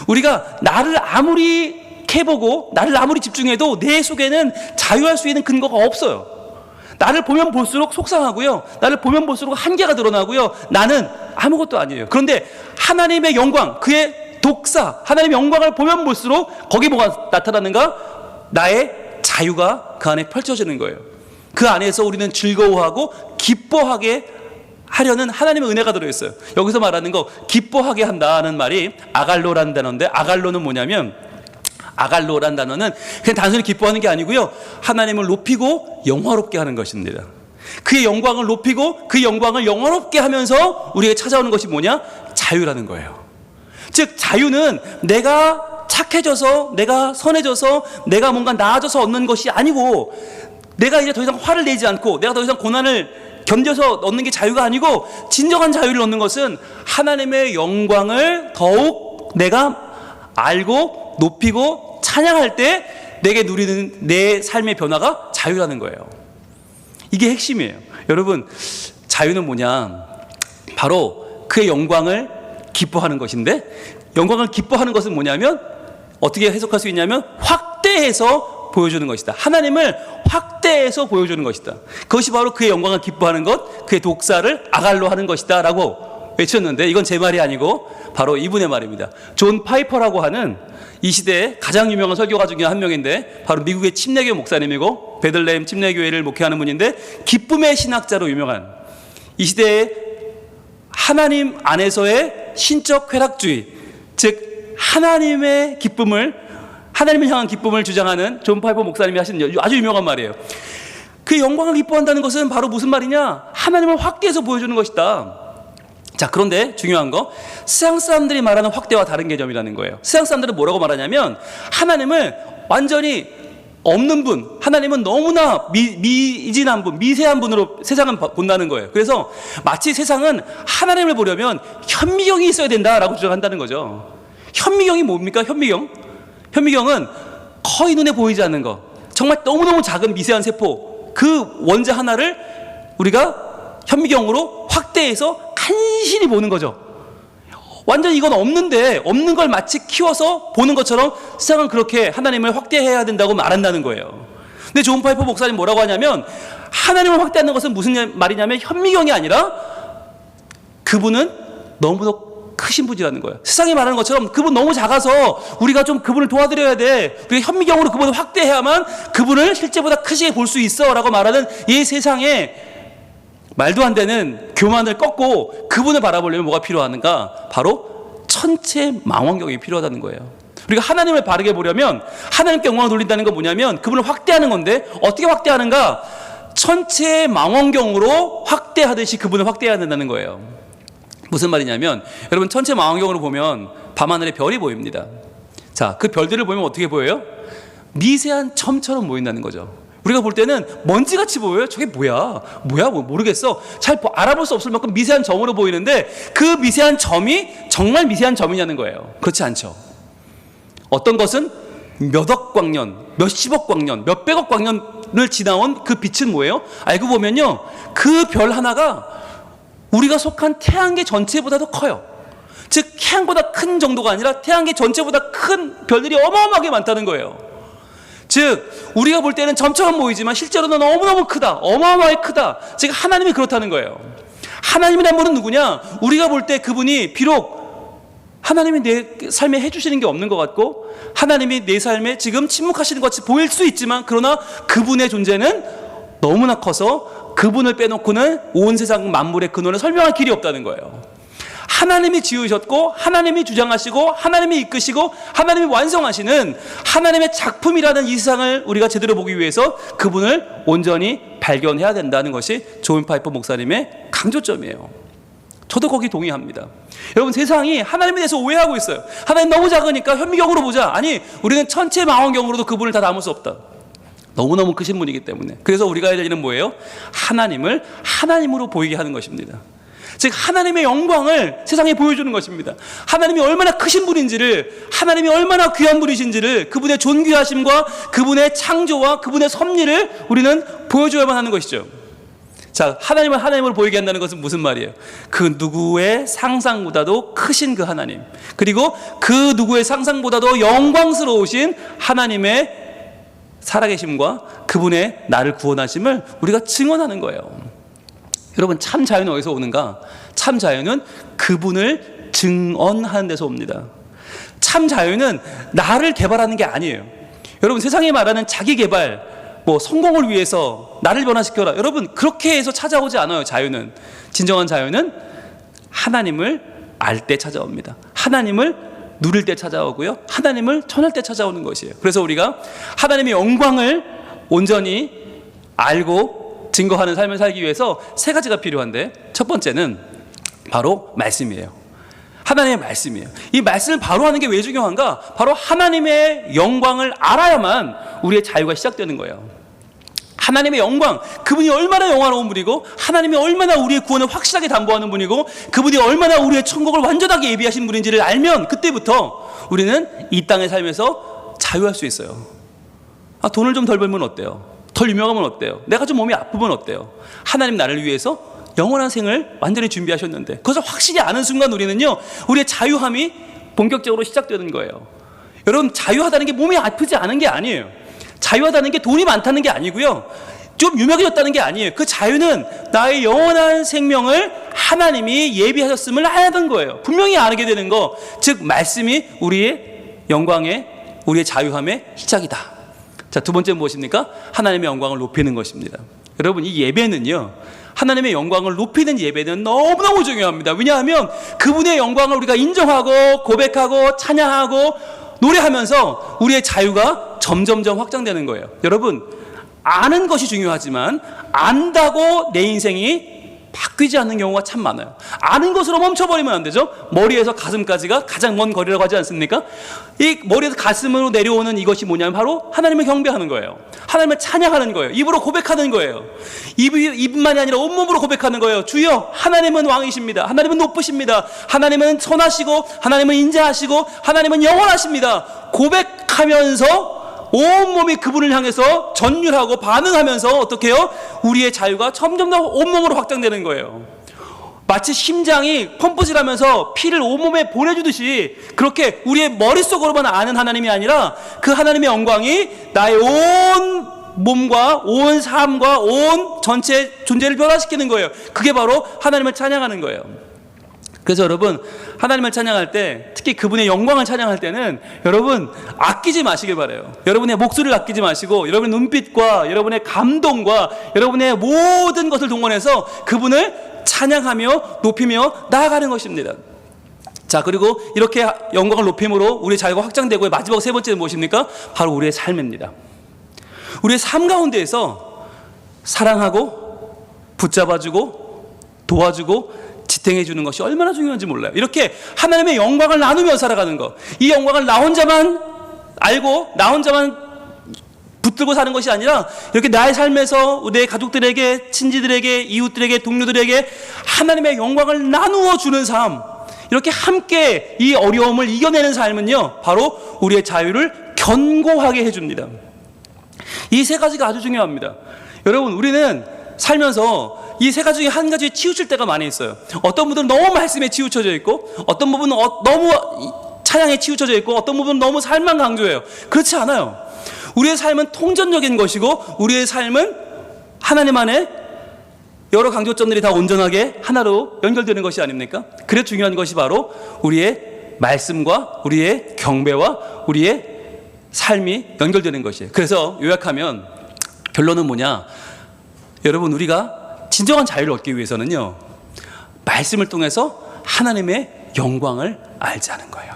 우리가 나를 아무리 해보고 나를 아무리 집중해도 내 속에는 자유할 수 있는 근거가 없어요. 나를 보면 볼수록 속상하고요. 나를 보면 볼수록 한계가 드러나고요. 나는 아무것도 아니에요. 그런데 하나님의 영광, 그의 독사, 하나님의 영광을 보면 볼수록 거기 뭐가 나타나는가? 나의 자유가 그 안에 펼쳐지는 거예요. 그 안에서 우리는 즐거워하고 기뻐하게 하려는 하나님의 은혜가 들어있어요. 여기서 말하는 거 기뻐하게 한다는 말이 아갈로라는 단어인데, 아갈로는 뭐냐면, 아갈로란 단어는 그냥 단순히 기뻐하는 게 아니고요, 하나님을 높이고 영화롭게 하는 것입니다. 그의 영광을 높이고 그 영광을 영화롭게 하면서 우리에게 찾아오는 것이 뭐냐? 자유라는 거예요. 즉, 자유는 내가 착해져서, 내가 선해져서, 내가 뭔가 나아져서 얻는 것이 아니고, 내가 이제 더 이상 화를 내지 않고, 내가 더 이상 고난을 견뎌서 얻는 게 자유가 아니고, 진정한 자유를 얻는 것은 하나님의 영광을 더욱 내가 알고 높이고 찬양할 때 내게 누리는 내 삶의 변화가 자유라는 거예요. 이게 핵심이에요. 여러분, 자유는 뭐냐? 바로 그의 영광을 기뻐하는 것인데, 영광을 기뻐하는 것은 뭐냐면, 어떻게 해석할 수 있냐면 확대해서 보여주는 것이다. 하나님을 확대해서 보여주는 것이다. 그것이 바로 그의 영광을 기뻐하는 것, 그의 독사를 아갈로 하는 것이다 라고 외쳤는데, 이건 제 말이 아니고 바로 이분의 말입니다. 존 파이퍼라고 하는 이 시대에 가장 유명한 설교가 중에 한 명인데, 바로 미국의 침례교 목사님이고 베들레헴 침례교회를 목회하는 분인데, 기쁨의 신학자로 유명한, 이 시대에 하나님 안에서의 신적 쾌락주의, 즉 하나님의 기쁨을, 하나님을 향한 기쁨을 주장하는 존 파이퍼 목사님이 하시는 아주 유명한 말이에요. 그 영광을 기뻐한다는 것은 바로 무슨 말이냐? 하나님을 확대해서 보여주는 것이다. 자, 그런데 중요한 거, 세상 사람들이 말하는 확대와 다른 개념이라는 거예요. 세상 사람들은 뭐라고 말하냐면 하나님을 완전히 없는 분, 하나님은 너무나 미진한 분, 미세한 분으로 세상은 본다는 거예요. 그래서 마치 세상은 하나님을 보려면 현미경이 있어야 된다라고 주장한다는 거죠. 현미경이 뭡니까? 현미경은 거의 눈에 보이지 않는 거, 정말 너무너무 작은 미세한 세포, 그 원자 하나를 우리가 현미경으로 확대해서 간신히 보는 거죠. 완전 이건 없는데 없는 걸 마치 키워서 보는 것처럼 세상은 그렇게 하나님을 확대해야 된다고 말한다는 거예요. 근데 존 파이퍼 목사님 뭐라고 하냐면 하나님을 확대하는 것은 무슨 말이냐면 현미경이 아니라 그분은 너무도 크신 분이라는 거예요. 세상이 말하는 것처럼 그분 너무 작아서 우리가 좀 그분을 도와드려야 돼, 우리가 현미경으로 그분을 확대해야만 그분을 실제보다 크시게 볼 수 있어 라고 말하는 이 세상에 말도 안 되는 교만을 꺾고 그분을 바라보려면 뭐가 필요한가? 바로 천체 망원경이 필요하다는 거예요. 우리가 하나님을 바르게 보려면, 하나님께 영광을 돌린다는 건 뭐냐면 그분을 확대하는 건데, 어떻게 확대하는가? 천체 망원경으로 확대하듯이 그분을 확대해야 된다는 거예요. 무슨 말이냐면, 여러분 천체 망원경으로 보면 밤하늘에 별이 보입니다. 자, 그 별들을 보면 어떻게 보여요? 미세한 점처럼 보인다는 거죠. 우리가 볼 때는 먼지같이 보여요. 저게 뭐야 모르겠어. 잘 알아볼 수 없을 만큼 미세한 점으로 보이는데 그 미세한 점이 정말 미세한 점이냐는 거예요. 그렇지 않죠. 어떤 것은 몇억 광년, 몇십억 광년, 몇백억 광년을 지나온 그 빛은 뭐예요? 알고 보면요, 그 별 하나가 우리가 속한 태양계 전체보다도 커요. 즉 태양보다 큰 정도가 아니라 태양계 전체보다 큰 별들이 어마어마하게 많다는 거예요. 즉 우리가 볼 때는 점처럼 보이지만 실제로는 너무너무 크다, 어마어마하게 크다. 즉 하나님이 그렇다는 거예요. 하나님이란 분은 누구냐? 우리가 볼 때 그분이 비록 하나님이 내 삶에 해주시는 게 없는 것 같고 하나님이 내 삶에 지금 침묵하시는 것 같이 보일 수 있지만, 그러나 그분의 존재는 너무나 커서 그분을 빼놓고는 온 세상 만물의 근원을 설명할 길이 없다는 거예요. 하나님이 지으셨고 하나님이 주장하시고 하나님이 이끄시고 하나님이 완성하시는 하나님의 작품이라는 이 세상을 우리가 제대로 보기 위해서 그분을 온전히 발견해야 된다는 것이 존 파이퍼 목사님의 강조점이에요. 저도 거기 동의합니다. 여러분, 세상이 하나님에 대해서 오해하고 있어요. 하나님 너무 작으니까 현미경으로 보자. 아니, 우리는 천체 망원경으로도 그분을 다 담을 수 없다. 너무너무 크신 분이기 때문에. 그래서 우리가 해야 될 일은 뭐예요? 하나님을 하나님으로 보이게 하는 것입니다. 즉 하나님의 영광을 세상에 보여주는 것입니다. 하나님이 얼마나 크신 분인지를, 하나님이 얼마나 귀한 분이신지를, 그분의 존귀하심과 그분의 창조와 그분의 섭리를 우리는 보여줘야만 하는 것이죠. 자, 하나님을 하나님으로 보이게 한다는 것은 무슨 말이에요? 그 누구의 상상보다도 크신 그 하나님, 그리고 그 누구의 상상보다도 영광스러우신 하나님의 살아계심과 그분의 나를 구원하심을 우리가 증언하는 거예요. 여러분, 참 자유는 어디서 오는가? 참 자유는 그분을 증언하는 데서 옵니다. 참 자유는 나를 개발하는 게 아니에요. 여러분, 세상이 말하는 자기 개발, 성공을 위해서 나를 변화시켜라, 여러분 그렇게 해서 찾아오지 않아요. 자유는, 진정한 자유는 하나님을 알 때 찾아옵니다. 하나님을 누릴 때 찾아오고요, 하나님을 전할 때 찾아오는 것이에요. 그래서 우리가 하나님의 영광을 온전히 알고 증거하는 삶을 살기 위해서 세 가지가 필요한데, 첫 번째는 바로 말씀이에요. 하나님의 말씀이에요. 이 말씀을 바로 하는 게 왜 중요한가? 바로 하나님의 영광을 알아야만 우리의 자유가 시작되는 거예요. 하나님의 영광, 그분이 얼마나 영화로운 분이고 하나님이 얼마나 우리의 구원을 확실하게 담보하는 분이고 그분이 얼마나 우리의 천국을 완전하게 예비하신 분인지를 알면 그때부터 우리는 이 땅의 삶에서 자유할 수 있어요. 돈을 좀 덜 벌면 어때요? 덜 유명하면 어때요? 내가 좀 몸이 아프면 어때요? 하나님 나를 위해서 영원한 생을 완전히 준비하셨는데, 그것을 확실히 아는 순간 우리는요, 우리의 자유함이 본격적으로 시작되는 거예요. 여러분, 자유하다는 게 몸이 아프지 않은 게 아니에요. 자유하다는 게 돈이 많다는 게 아니고요, 좀 유명해졌다는 게 아니에요. 그 자유는 나의 영원한 생명을 하나님이 예비하셨음을 아는 거예요. 분명히 알게 되는 거, 즉 말씀이 우리의 영광의, 우리의 자유함의 시작이다. 자, 두 번째는 무엇입니까? 하나님의 영광을 높이는 것입니다. 여러분, 이 예배는요, 하나님의 영광을 높이는 예배는 너무너무 중요합니다. 왜냐하면 그분의 영광을 우리가 인정하고 고백하고 찬양하고 노래하면서 우리의 자유가 점점점 확장되는 거예요. 여러분, 아는 것이 중요하지만 안다고 내 인생이 바뀌지 않는 경우가 참 많아요. 아는 것으로 멈춰버리면 안 되죠. 머리에서 가슴까지가 가장 먼 거리라고 하지 않습니까? 이 머리에서 가슴으로 내려오는 이것이 뭐냐면 바로 하나님을 경배하는 거예요. 하나님을 찬양하는 거예요. 입으로 고백하는 거예요. 입만이 아니라 온몸으로 고백하는 거예요. 주여, 하나님은 왕이십니다. 하나님은 높으십니다. 하나님은 선하시고 하나님은 인자하시고 하나님은 영원하십니다. 고백하면서 온몸이 그분을 향해서 전율하고 반응하면서 어떻게 해요? 우리의 자유가 점점 더 온몸으로 확장되는 거예요. 마치 심장이 펌프질하면서 피를 온몸에 보내주듯이 그렇게 우리의 머릿속으로만 아는 하나님이 아니라 그 하나님의 영광이 나의 온 몸과 온 삶과 온 전체 존재를 변화시키는 거예요. 그게 바로 하나님을 찬양하는 거예요. 그래서 여러분, 하나님을 찬양할 때, 특히 그분의 영광을 찬양할 때는 여러분 아끼지 마시길 바라요. 여러분의 목소리를 아끼지 마시고 여러분의 눈빛과 여러분의 감동과 여러분의 모든 것을 동원해서 그분을 찬양하며 높이며 나아가는 것입니다. 자, 그리고 이렇게 영광을 높임으로 우리의 자유가 확장되고 마지막 세 번째는 무엇입니까? 바로 우리의 삶입니다. 우리의 삶 가운데에서 사랑하고 붙잡아주고 도와주고 지탱해 주는 것이 얼마나 중요한지 몰라요. 이렇게 하나님의 영광을 나누며 살아가는 것, 이 영광을 나 혼자만 알고 나 혼자만 붙들고 사는 것이 아니라 이렇게 나의 삶에서 내 가족들에게, 친지들에게, 이웃들에게, 동료들에게 하나님의 영광을 나누어 주는 삶, 이렇게 함께 이 어려움을 이겨내는 삶은요, 바로 우리의 자유를 견고하게 해줍니다. 이 세 가지가 아주 중요합니다. 여러분, 우리는 살면서 이 세 가지 중에 한 가지에 치우칠 때가 많이 있어요. 어떤 분들은 너무 말씀에 치우쳐져 있고, 어떤 부분은 너무 찬양에 치우쳐져 있고, 어떤 부분은 너무 삶만 강조해요. 그렇지 않아요. 우리의 삶은 통전적인 것이고, 우리의 삶은 하나님 안에 여러 강조점들이 다 온전하게 하나로 연결되는 것이 아닙니까? 그래서 중요한 것이 바로 우리의 말씀과 우리의 경배와 우리의 삶이 연결되는 것이에요. 그래서 요약하면 결론은 뭐냐? 여러분, 우리가 진정한 자유를 얻기 위해서는요, 말씀을 통해서 하나님의 영광을 알자는 거예요.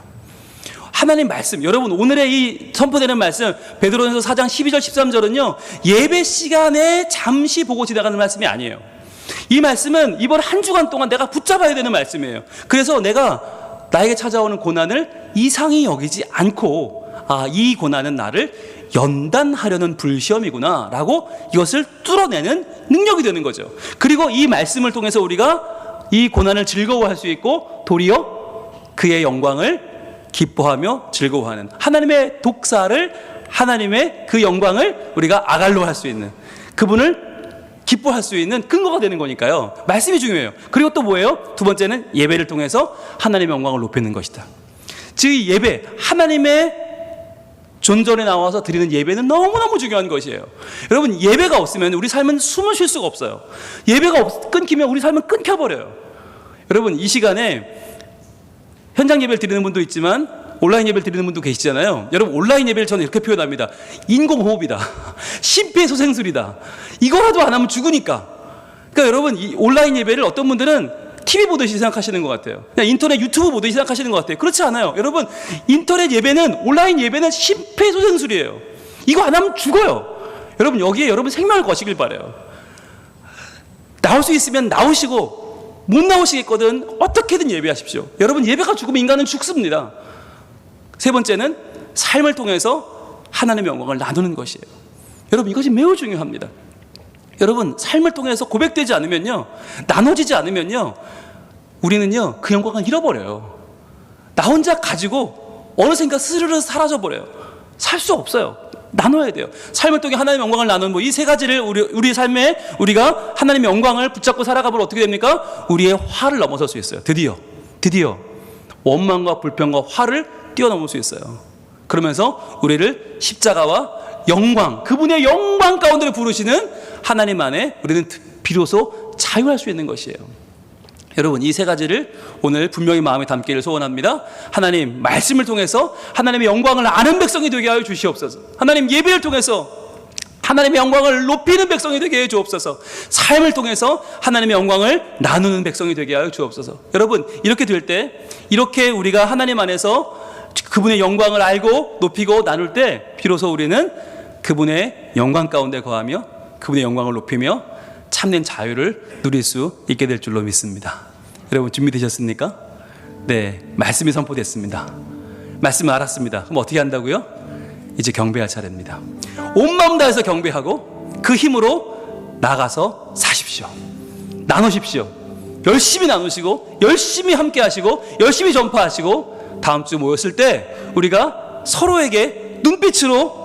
하나님 말씀, 여러분 오늘의 이 선포되는 말씀 베드로전서 4장 12절 13절은요 예배 시간에 잠시 보고 지나가는 말씀이 아니에요. 이 말씀은 이번 한 주간 동안 내가 붙잡아야 되는 말씀이에요. 그래서 내가 나에게 찾아오는 고난을 이상히 여기지 않고, 아, 이 고난은 나를 연단하려는 불시험이구나 라고 이것을 뚫어내는 능력이 되는 거죠. 그리고 이 말씀을 통해서 우리가 이 고난을 즐거워할 수 있고 도리어 그의 영광을 기뻐하며 즐거워하는, 하나님의 독사를, 하나님의 그 영광을 우리가 아갈로 할 수 있는, 그분을 기뻐할 수 있는 근거가 되는 거니까요. 말씀이 중요해요. 그리고 또 뭐예요? 두 번째는 예배를 통해서 하나님의 영광을 높이는 것이다. 즉 예배, 하나님의 존전에 나와서 드리는 예배는 너무너무 중요한 것이에요. 여러분, 예배가 없으면 우리 삶은 숨을 쉴 수가 없어요. 예배가 끊기면 우리 삶은 끊겨버려요. 여러분, 이 시간에 현장 예배를 드리는 분도 있지만 온라인 예배를 드리는 분도 계시잖아요. 여러분, 온라인 예배를 저는 이렇게 표현합니다. 인공호흡이다. 심폐소생술이다. 이거라도 안 하면 죽으니까. 그러니까 여러분, 이 온라인 예배를 어떤 분들은 TV 보듯이 생각하시는 것 같아요. 그냥 인터넷 유튜브 보듯이 생각하시는 것 같아요. 그렇지 않아요. 여러분, 인터넷 예배는, 온라인 예배는 심폐소생술이에요. 이거 안 하면 죽어요. 여러분, 여기에 여러분 생명을 거시길 바라요. 나올 수 있으면 나오시고, 못 나오시겠거든 어떻게든 예배하십시오. 여러분, 예배가 죽으면 인간은 죽습니다. 세 번째는 삶을 통해서 하나님의 영광을 나누는 것이에요. 여러분, 이것이 매우 중요합니다. 여러분, 삶을 통해서 고백되지 않으면요, 나눠지지 않으면요, 우리는요 그 영광을 잃어버려요. 나 혼자 가지고 어느샌가 스르르 사라져버려요. 살 수 없어요. 나눠야 돼요. 삶을 통해 하나님의 영광을 나누는 이 세 가지를 우리 삶에 우리가 하나님의 영광을 붙잡고 살아가면 어떻게 됩니까? 우리의 화를 넘어설 수 있어요. 드디어 원망과 불평과 화를 뛰어넘을 수 있어요. 그러면서 우리를 십자가와 영광, 그분의 영광 가운데로 부르시는 하나님 안에 우리는 비로소 자유할 수 있는 것이에요. 여러분, 이 세 가지를 오늘 분명히 마음에 담기를 소원합니다. 하나님 말씀을 통해서 하나님의 영광을 아는 백성이 되게 하여 주시옵소서. 하나님 예배를 통해서 하나님의 영광을 높이는 백성이 되게 해 주옵소서. 삶을 통해서 하나님의 영광을 나누는 백성이 되게 하여 주옵소서. 여러분, 이렇게 될 때, 이렇게 우리가 하나님 안에서 그분의 영광을 알고 높이고 나눌 때 비로소 우리는 그분의 영광 가운데 거하며 그분의 영광을 높이며 참된 자유를 누릴 수 있게 될 줄로 믿습니다. 여러분 준비되셨습니까? 네, 말씀이 선포됐습니다. 말씀을 알았습니다. 그럼 어떻게 한다고요? 이제 경배할 차례입니다. 온 마음 다해서 경배하고 그 힘으로 나가서 사십시오. 나누십시오. 열심히 나누시고 열심히 함께 하시고 열심히 전파하시고 다음 주 모였을 때 우리가 서로에게 눈빛으로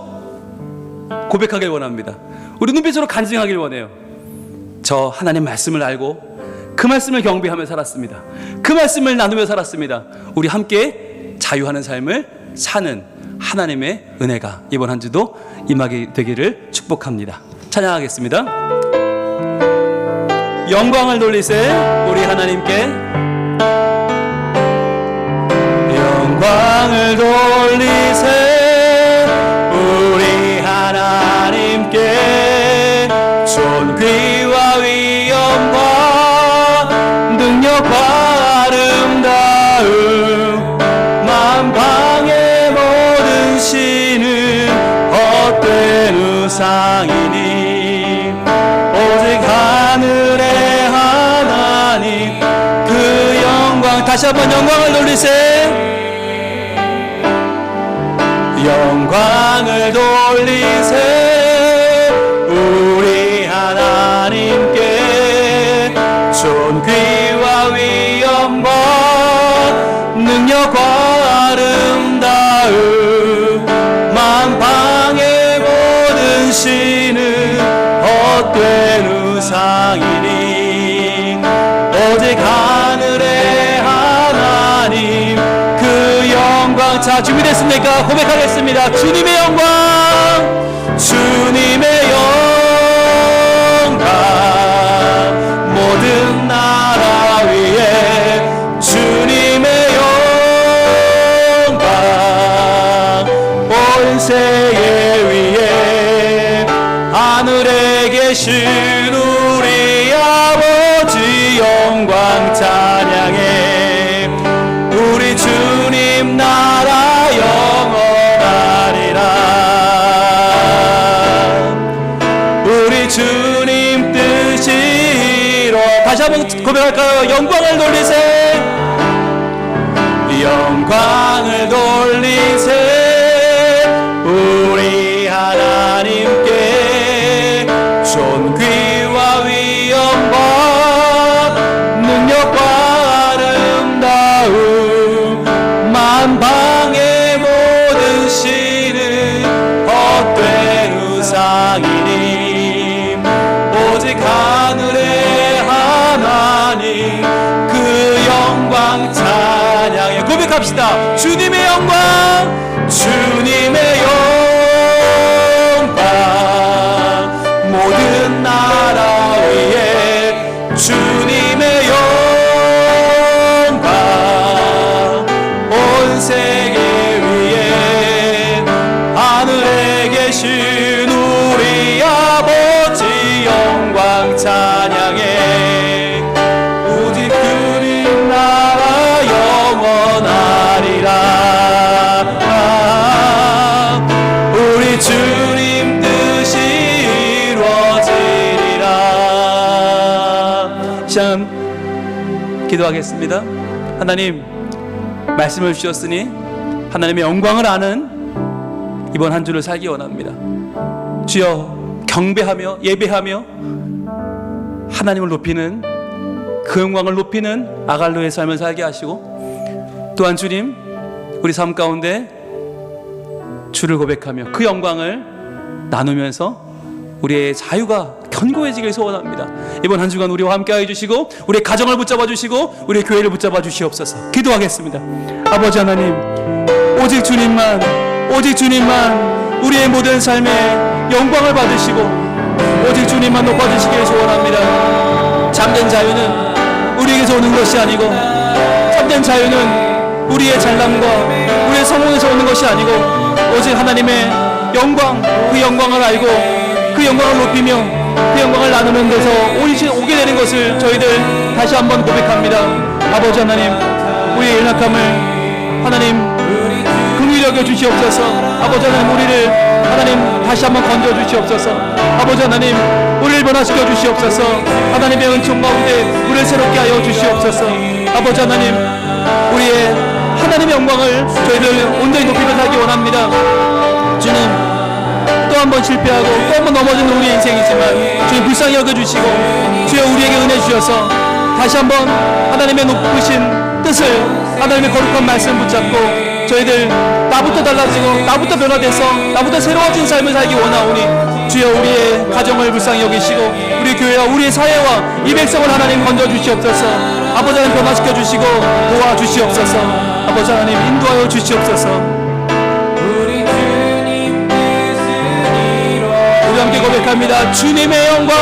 고백하길 원합니다. 우리 눈빛으로 간증하길 원해요. 저 하나님 말씀을 알고 그 말씀을 경배하며 살았습니다. 그 말씀을 나누며 살았습니다. 우리 함께 자유하는 삶을 사는 하나님의 은혜가 이번 한 주도 임하게 되기를 축복합니다. 찬양하겠습니다. 영광을 돌리세 우리 하나님께, 영광을 돌리세 우리 하나님께, 존귀와 위엄과 능력과 아름다움 만방의 모든 신은 헛된 우상이니 오직 하늘의 하나님 그 영광. 다시 한번 영광을 돌리세. 영광을 돌리세 우리 하나님께, 존귀와 위엄과 능력과 아름다움 만방의 모든 신은 헛된 우상이니 오직 하늘의 하나님 그 영광. 자, 준비됐습니까? 고백하겠습니다. 주님의 영광, 주님의 영광 모든 나라 위에, 주님의 영광 온 세계 위에, 하늘에 계신 우리 아버지 영광 찬양해. 우리 주님 나라 영원하리라. 우리 주님 뜻이로. 다시 한번 고백할까요? 영광을 돌리세. 영광을 돌리세 우리 하나님께, 존귀와 위엄과 능력과 아름다움 만방의 모든 신은 헛된 우상이니 오직 하늘의 하나님 그 영광 찬양해. 고백합시다. 주님의 영광, 주님의 영광 모든 나라 위에, 주님의 영광 온 세계 위에, 하늘에 계신 우리 아버지 영광 찬양해. 오직 주님 나라 영원하리라. 우리 주님 뜻이 이루어지리라. 시간 기도하겠습니다. 하나님, 말씀을 주셨으니 하나님의 영광을 아는 이번 한 주를 살기 원합니다. 주여, 경배하며 예배하며 하나님을 높이는, 그 영광을 높이는 아갈로의 삶을 살게 하시고, 또한 주님 우리 삶 가운데 주를 고백하며 그 영광을 나누면서 우리의 자유가 견고해지길 소원합니다. 이번 한 주간 우리와 함께 해주시고 우리의 가정을 붙잡아 주시고 우리의 교회를 붙잡아 주시옵소서. 기도하겠습니다. 아버지 하나님, 오직 주님만 우리의 모든 삶에 영광을 받으시고 오직 주님만 높아주시길 소원합니다. 참된 자유는 우리에게서 오는 것이 아니고, 참된 자유는 우리의 잘남과 우리의 성공에서 오는 것이 아니고, 오직 하나님의 영광, 그 영광을 알고 그 영광을 높이며 그 영광을 나누는 데서 오게 되는 것을 저희들 다시 한번 고백합니다. 아버지 하나님, 우리의 연약함을 하나님 긍휼히 여겨 주시옵소서. 아버지 하나님, 우리를 하나님 다시 한번 건져 주시옵소서. 아버지 하나님, 우리를 변화시켜 주시옵소서. 하나님의 은총 가운데 우리를 새롭게 하여 주시옵소서. 아버지 하나님, 우리의 하나님의 영광을 저희들 온전히 높이며 살기 원합니다. 주님, 또 한 번 실패하고 또 한 번 넘어지는 우리의 인생이지만 주님 불쌍히 여겨주시고 주여 우리에게 은혜 주셔서 다시 한번 하나님의 높으신 뜻을, 하나님의 거룩한 말씀 붙잡고 저희들 나부터 달라지고 나부터 변화돼서 나부터 새로워진 삶을 살기 원하오니 주여 우리의 가정을 불쌍히 여기시고 우리 교회와 우리의 사회와 이 백성을 하나님 건져 주시옵소서. 아버지 하나님 변화시켜 주시고 도와 주시옵소서. 아버지 하나님 인도하여 주시옵소서. 우리 함께 고백합니다. 주님의 영광,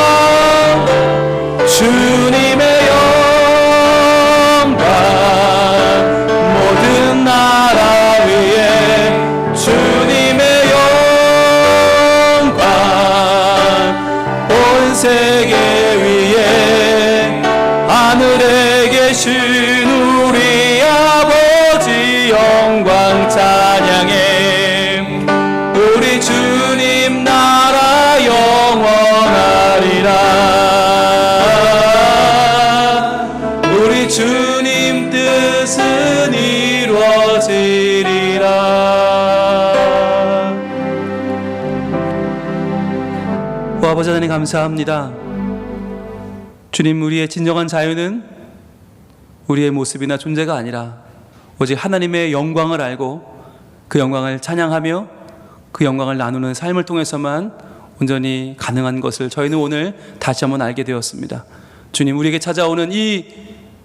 주님의 영광, 모든 나라 위에 주님의 영광, 온 세계 위에 하늘에 계신 우리 아버지 영광 찬양해. 우리 주님 나라 영원하리라. 우리 주님 뜻은 이루어지리라. 오 아버지 하나님 감사합니다. 주님, 우리의 진정한 자유는 우리의 모습이나 존재가 아니라 오직 하나님의 영광을 알고 그 영광을 찬양하며 그 영광을 나누는 삶을 통해서만 온전히 가능한 것을 저희는 오늘 다시 한번 알게 되었습니다. 주님, 우리에게 찾아오는 이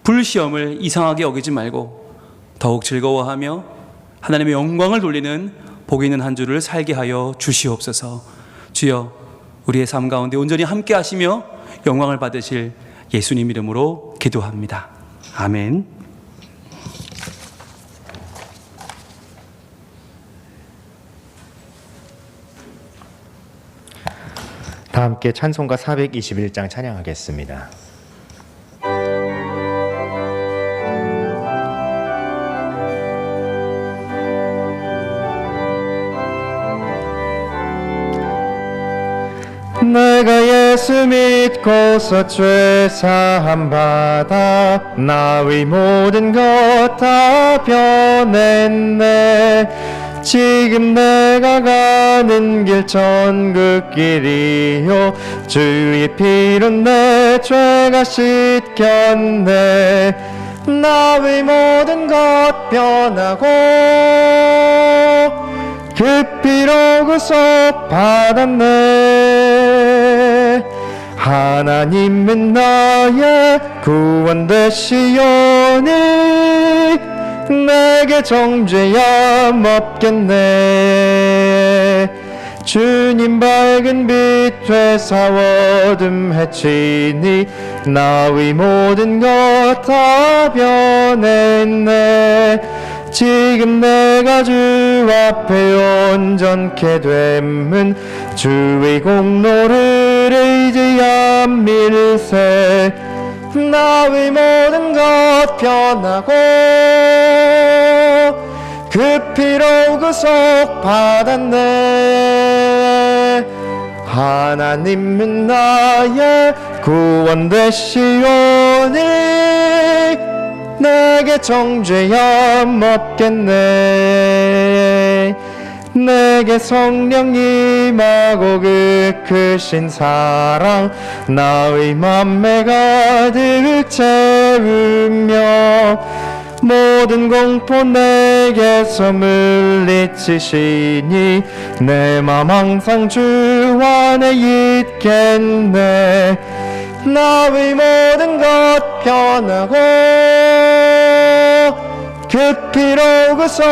불시험을 이상하게 여기지 말고 더욱 즐거워하며 하나님의 영광을 돌리는 복 있는 한 주를 살게 하여 주시옵소서. 주여, 우리의 삶 가운데 온전히 함께 하시며 영광을 받으실 예수님 이름으로 기도합니다. 아멘. 다 함께 찬송가 421장 찬양하겠습니다. 내가 예수 믿고서 죄 사함 받아 나의 모든 것 다 변했네. 지금 내가 가는 길 천국길이요 주의 피로 내 죄가 씻겼네. 나의 모든 것 변하고 그 피로 구속 받았네. 하나님은 나의 구원 되시오니 내게 정죄함 없겠네. 주님 밝은 빛 되사 어둠 해치니 나의 모든 것 다 변했네. 지금 내가 주 앞에 온전케 됨은 주의 공로를 의지함 밀세. 나의 모든 것 변하고 그 피로 구속 받았네. 하나님은 나의 구원 되시오니 내게 정죄함 없겠네. 내게 성령 임하고 그 크신 사랑 나의 맘에 가득 채우며 모든 공포 내게서 물리치시니 내 맘 항상 주 안에 있겠네. 나의 모든 것 변하고 그 피로 구속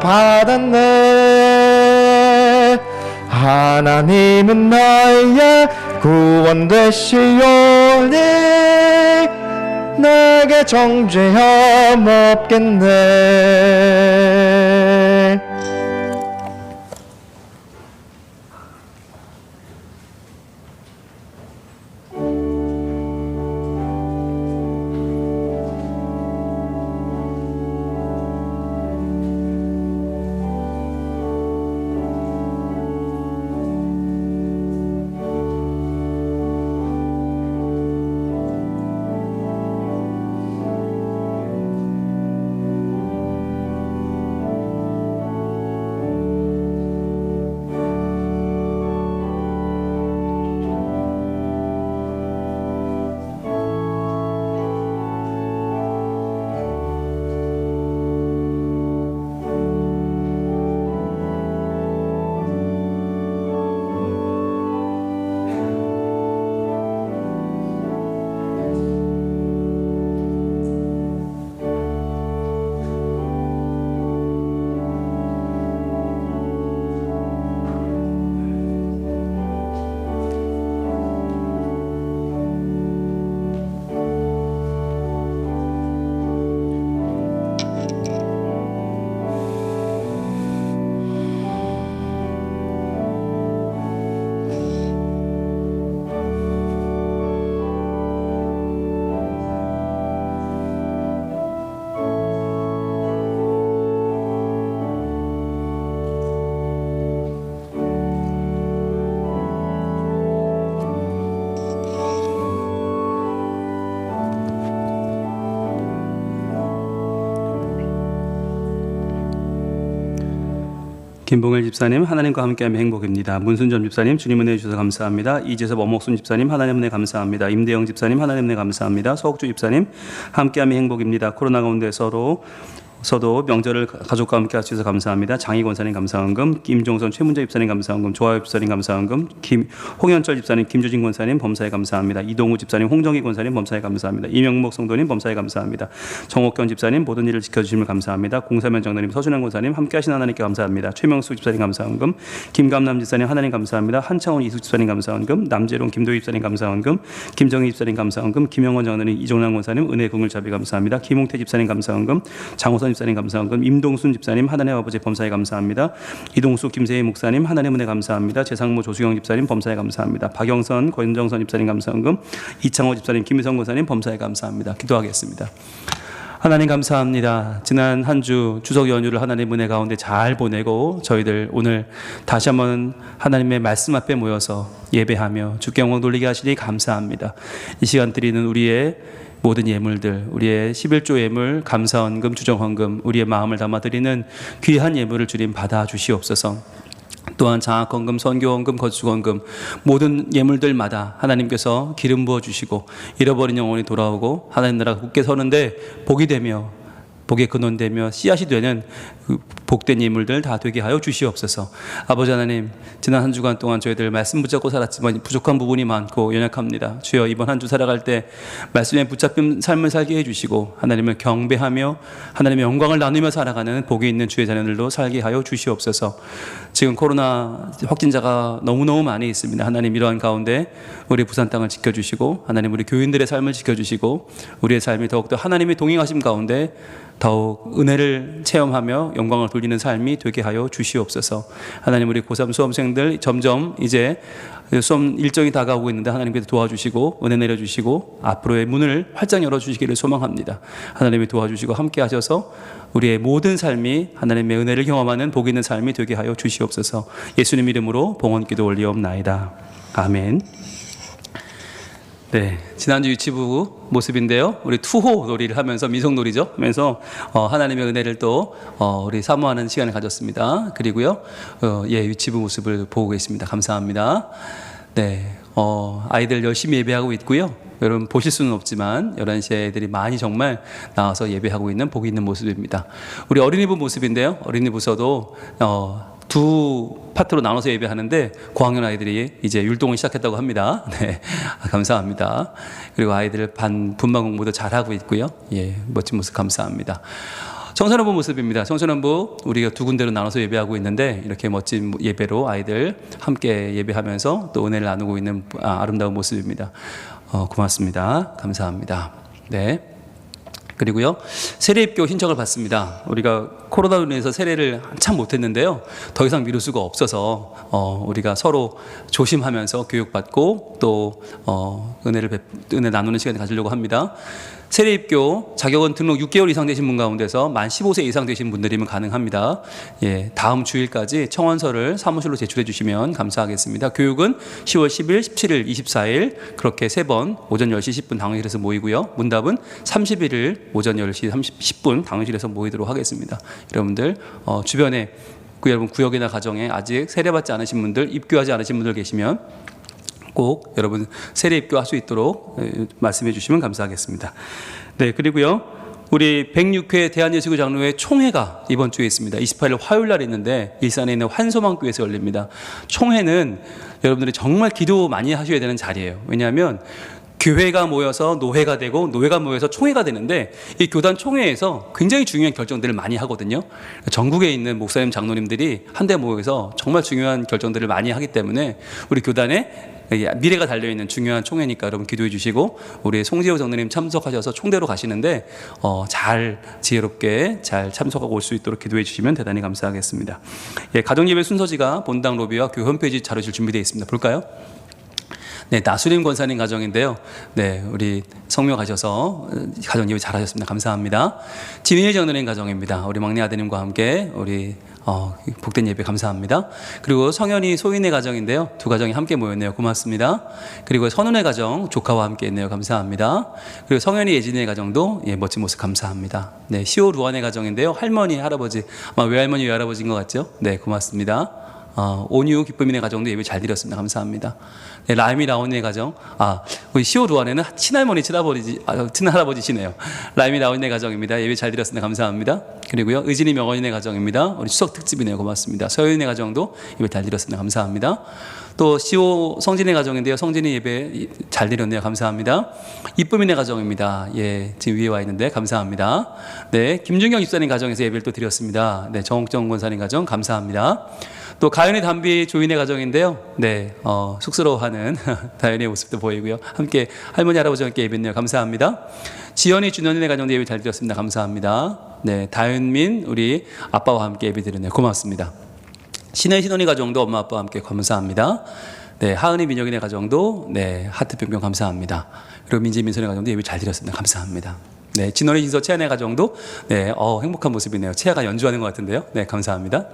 받았네. 하나님은 나의 구원 되시오니 내게 정죄함 없겠네. 김봉일 집사님, 하나님과 함께하면 행복입니다. 문순점 집사님, 주님 은혜 주셔서 감사합니다. 이재섭 어목순 집사님, 하나님 은혜 감사합니다. 임대영 집사님, 하나님 은혜 감사합니다. 서옥주 집사님, 함께하면 행복입니다. 코로나 가운데 서도 명절을 가족과 함께 할 수 있어서 감사합니다. 장희 권사님 감사헌금, 김종선 최문재 집사님 감사헌금, 조하엽 집사님 감사헌금, 홍현철 집사님, 김조진 권사님 범사에 감사합니다. 이동우 집사님, 홍정희 권사님 범사에 감사합니다. 이명목 성도님 범사에 감사합니다. 정옥견 집사님 모든 일을 지켜주심을 감사합니다. 공사면 장로님, 서준환 권사님 함께하신 하나님께 감사합니다. 최명수 집사님 감사헌금, 김감남 집사님 하나님 감사합니다. 한창원 이숙 집사님 감사헌금, 남재롱 김도희 집사님 감사헌금, 김정희 집사님 감사헌금, 김영원 장로님, 이종란 권사님 은혜 공을 자비 감사합니다. 김홍태 집사님 감사헌금, 장호선 집사님 감사헌금, 임동순 집사님 하나님 아버지 범사에 감사합니다. 이동수 김세희 목사님 하나님 은혜 감사합니다. 재상무 조수경 집사님 범사에 감사합니다. 박영선 권정선 집사님 감사헌금, 이창호 집사님 김희성 권사님 범사에 감사합니다. 기도하겠습니다. 하나님 감사합니다. 지난 한 주 추석 연휴를 하나님 은혜 가운데 잘 보내고 저희들 오늘 다시 한번 하나님의 말씀 앞에 모여서 예배하며 주께 영광 돌리게 하시니 감사합니다. 이 시간 드리는 우리의 모든 예물들, 우리의 11조 예물, 감사헌금, 주정헌금, 우리의 마음을 담아드리는 귀한 예물을 주님 받아주시옵소서. 또한 장학헌금, 선교헌금, 거주헌금 모든 예물들마다 하나님께서 기름 부어주시고 잃어버린 영혼이 돌아오고 하나님 나라가 굳게 서는데 복이 되며 복의 근원되며 씨앗이 되는 복된 예물들 다 되게 하여 주시옵소서. 아버지 하나님, 지난 한 주간 동안 저희들 말씀 붙잡고 살았지만 부족한 부분이 많고 연약합니다. 주여, 이번 한 주 살아갈 때 말씀에 붙잡힌 삶을 살게 해주시고 하나님을 경배하며 하나님의 영광을 나누며 살아가는 복이 있는 주의 자녀들도 살게 하여 주시옵소서. 지금 코로나 확진자가 너무너무 많이 있습니다. 하나님, 이러한 가운데 우리 부산 땅을 지켜주시고 하나님 우리 교인들의 삶을 지켜주시고 우리의 삶이 더욱더 하나님의 동행하심 가운데 더욱 은혜를 체험하며 영광을 돌리는 삶이 되게 하여 주시옵소서. 하나님, 우리 고3 수험생들 점점 이제 수험 일정이 다가오고 있는데 하나님께서 도와주시고 은혜 내려주시고 앞으로의 문을 활짝 열어주시기를 소망합니다. 하나님이 도와주시고 함께 하셔서 우리의 모든 삶이 하나님의 은혜를 경험하는 복 있는 삶이 되게 하여 주시옵소서. 예수님 이름으로 봉헌기도 올리옵나이다. 아멘. 네, 지난주 유치부 모습인데요. 우리 투호 놀이를 하면서 미성놀이죠. 하면서 하나님의 은혜를 또 우리 사모하는 시간을 가졌습니다. 그리고요, 유치부 모습을 보고 계십니다. 감사합니다. 네, 아이들 열심히 예배하고 있고요. 여러분 보실 수는 없지만 11시에 애들이 많이 정말 나와서 예배하고 있는 복이 있는 모습입니다. 우리 어린이부 모습인데요. 어린이부서도 두 파트로 나눠서 예배하는데 고학년 아이들이 이제 율동을 시작했다고 합니다. 네, 감사합니다. 그리고 아이들 분반 공부도 잘하고 있고요. 예, 멋진 모습 감사합니다. 청소년부 모습입니다. 청소년부 우리가 두 군데로 나눠서 예배하고 있는데 이렇게 멋진 예배로 아이들 함께 예배하면서 또 은혜를 나누고 있는 아름다운 모습입니다. 고맙습니다. 감사합니다. 네. 그리고요, 세례입교 신청을 받습니다. 우리가 코로나로 인해서 세례를 한참 못했는데요, 더 이상 미룰 수가 없어서 우리가 서로 조심하면서 교육받고 또 은혜 나누는 시간을 가지려고 합니다. 세례입교 자격은 등록 6개월 이상 되신 분 가운데서 만 15세 이상 되신 분들이면 가능합니다. 예, 다음 주일까지 청원서를 사무실로 제출해 주시면 감사하겠습니다. 교육은 10월 10일, 17일, 24일 그렇게 3번 오전 10시 10분 당회실에서 모이고요. 문답은 31일 오전 10시 10분 당회실에서 모이도록 하겠습니다. 여러분들 주변에 여러분 구역이나 가정에 아직 세례받지 않으신 분들, 입교하지 않으신 분들 계시면 꼭 여러분 세례 입교할 수 있도록 말씀해 주시면 감사하겠습니다. 네, 그리고요, 우리 106회 대한예수교 장로회 총회가 이번 주에 있습니다. 28일 화요일 날 있는데 일산에 있는 환소망교회에서 열립니다. 총회는 여러분들이 정말 기도 많이 하셔야 되는 자리예요. 왜냐하면 교회가 모여서 노회가 되고 노회가 모여서 총회가 되는데 이 교단 총회에서 굉장히 중요한 결정들을 많이 하거든요. 전국에 있는 목사님 장로님들이 한데 모여서 정말 중요한 결정들을 많이 하기 때문에 우리 교단의 미래가 달려있는 중요한 총회니까 여러분 기도해 주시고 우리 송지호 장로님 참석하셔서 총대로 가시는데 잘 지혜롭게 잘 참석하고 올 수 있도록 기도해 주시면 대단히 감사하겠습니다. 예, 가정예배 순서지가 본당 로비와 교회 홈페이지 자료실 준비되어 있습니다. 볼까요? 네, 나수림 권사님 가정인데요. 네, 우리 성묘 가셔서 가정 예배 잘하셨습니다. 감사합니다. 진일 장로님 가정입니다. 우리 막내 아드님과 함께 우리 복된 예배 감사합니다. 그리고 성현이 소인의 가정인데요. 두 가정이 함께 모였네요. 고맙습니다. 그리고 선운의 가정 조카와 함께 했네요. 감사합니다. 그리고 성현이 예진의 가정도 멋진 모습 감사합니다. 네, 시오 루안의 가정인데요. 할머니, 할아버지, 아마 외할머니, 외할아버지인 것 같죠? 네, 고맙습니다. 온유 기쁨이네 가정도 예배 잘 드렸습니다. 감사합니다. 네, 라임이 라온이네 가정. 우리 시오 루안에는 친할머니, 친할아버지시네요. 라임이 라온이네 가정입니다. 예배 잘 드렸습니다. 감사합니다. 그리고요, 의진이 명언이네 가정입니다. 우리 추석 특집이네요. 고맙습니다. 서윤이네 가정도 예배 잘 드렸습니다. 감사합니다. 또 시오 성진의 가정인데요. 성진이 예배 잘 드렸네요. 감사합니다. 이쁨이네 가정입니다. 예, 지금 위에 와 있는데 감사합니다. 네, 김준경 집사님 가정에서 예배를 또 드렸습니다. 네, 정옥정 권사님 가정 감사합니다. 또 가연의 담비 조인의 가정인데요. 네, 쑥스러워하는 다연의 모습도 보이고요. 함께 할머니 할아버지와 함께 예배했네요. 감사합니다. 지연이 준현이네 가정도 예배 잘 드렸습니다. 감사합니다. 네, 다윤민 우리 아빠와 함께 예배 드렸네요. 고맙습니다. 신혜 신원이 가정도 엄마 아빠와 함께 감사합니다. 네, 하은이 민혁이네 가정도 네 하트 뿅뿅 감사합니다. 그리고 민지 민선의 가정도 예배 잘 드렸습니다. 감사합니다. 네, 진원의 진서 채아네 가정도 네 행복한 모습이네요. 채아가 연주하는 것 같은데요. 네, 감사합니다.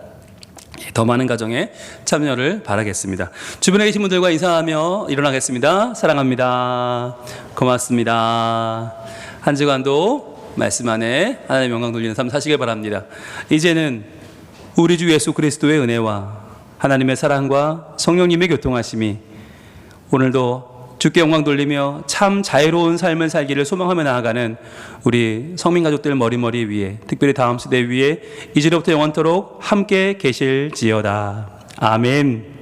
더 많은 가정에 참여를 바라겠습니다. 주변에 계신 분들과 인사하며 일어나겠습니다. 사랑합니다. 고맙습니다. 한 주간도 말씀 안에 하나님의 영광 돌리는 삶 사시길 바랍니다. 이제는 우리 주 예수 그리스도의 은혜와 하나님의 사랑과 성령님의 교통하심이 오늘도 주께 영광 돌리며 참 자유로운 삶을 살기를 소망하며 나아가는 우리 성민 가족들 머리머리 위에 특별히 다음 세대 위에 이제로부터 영원토록 함께 계실지어다. 아멘.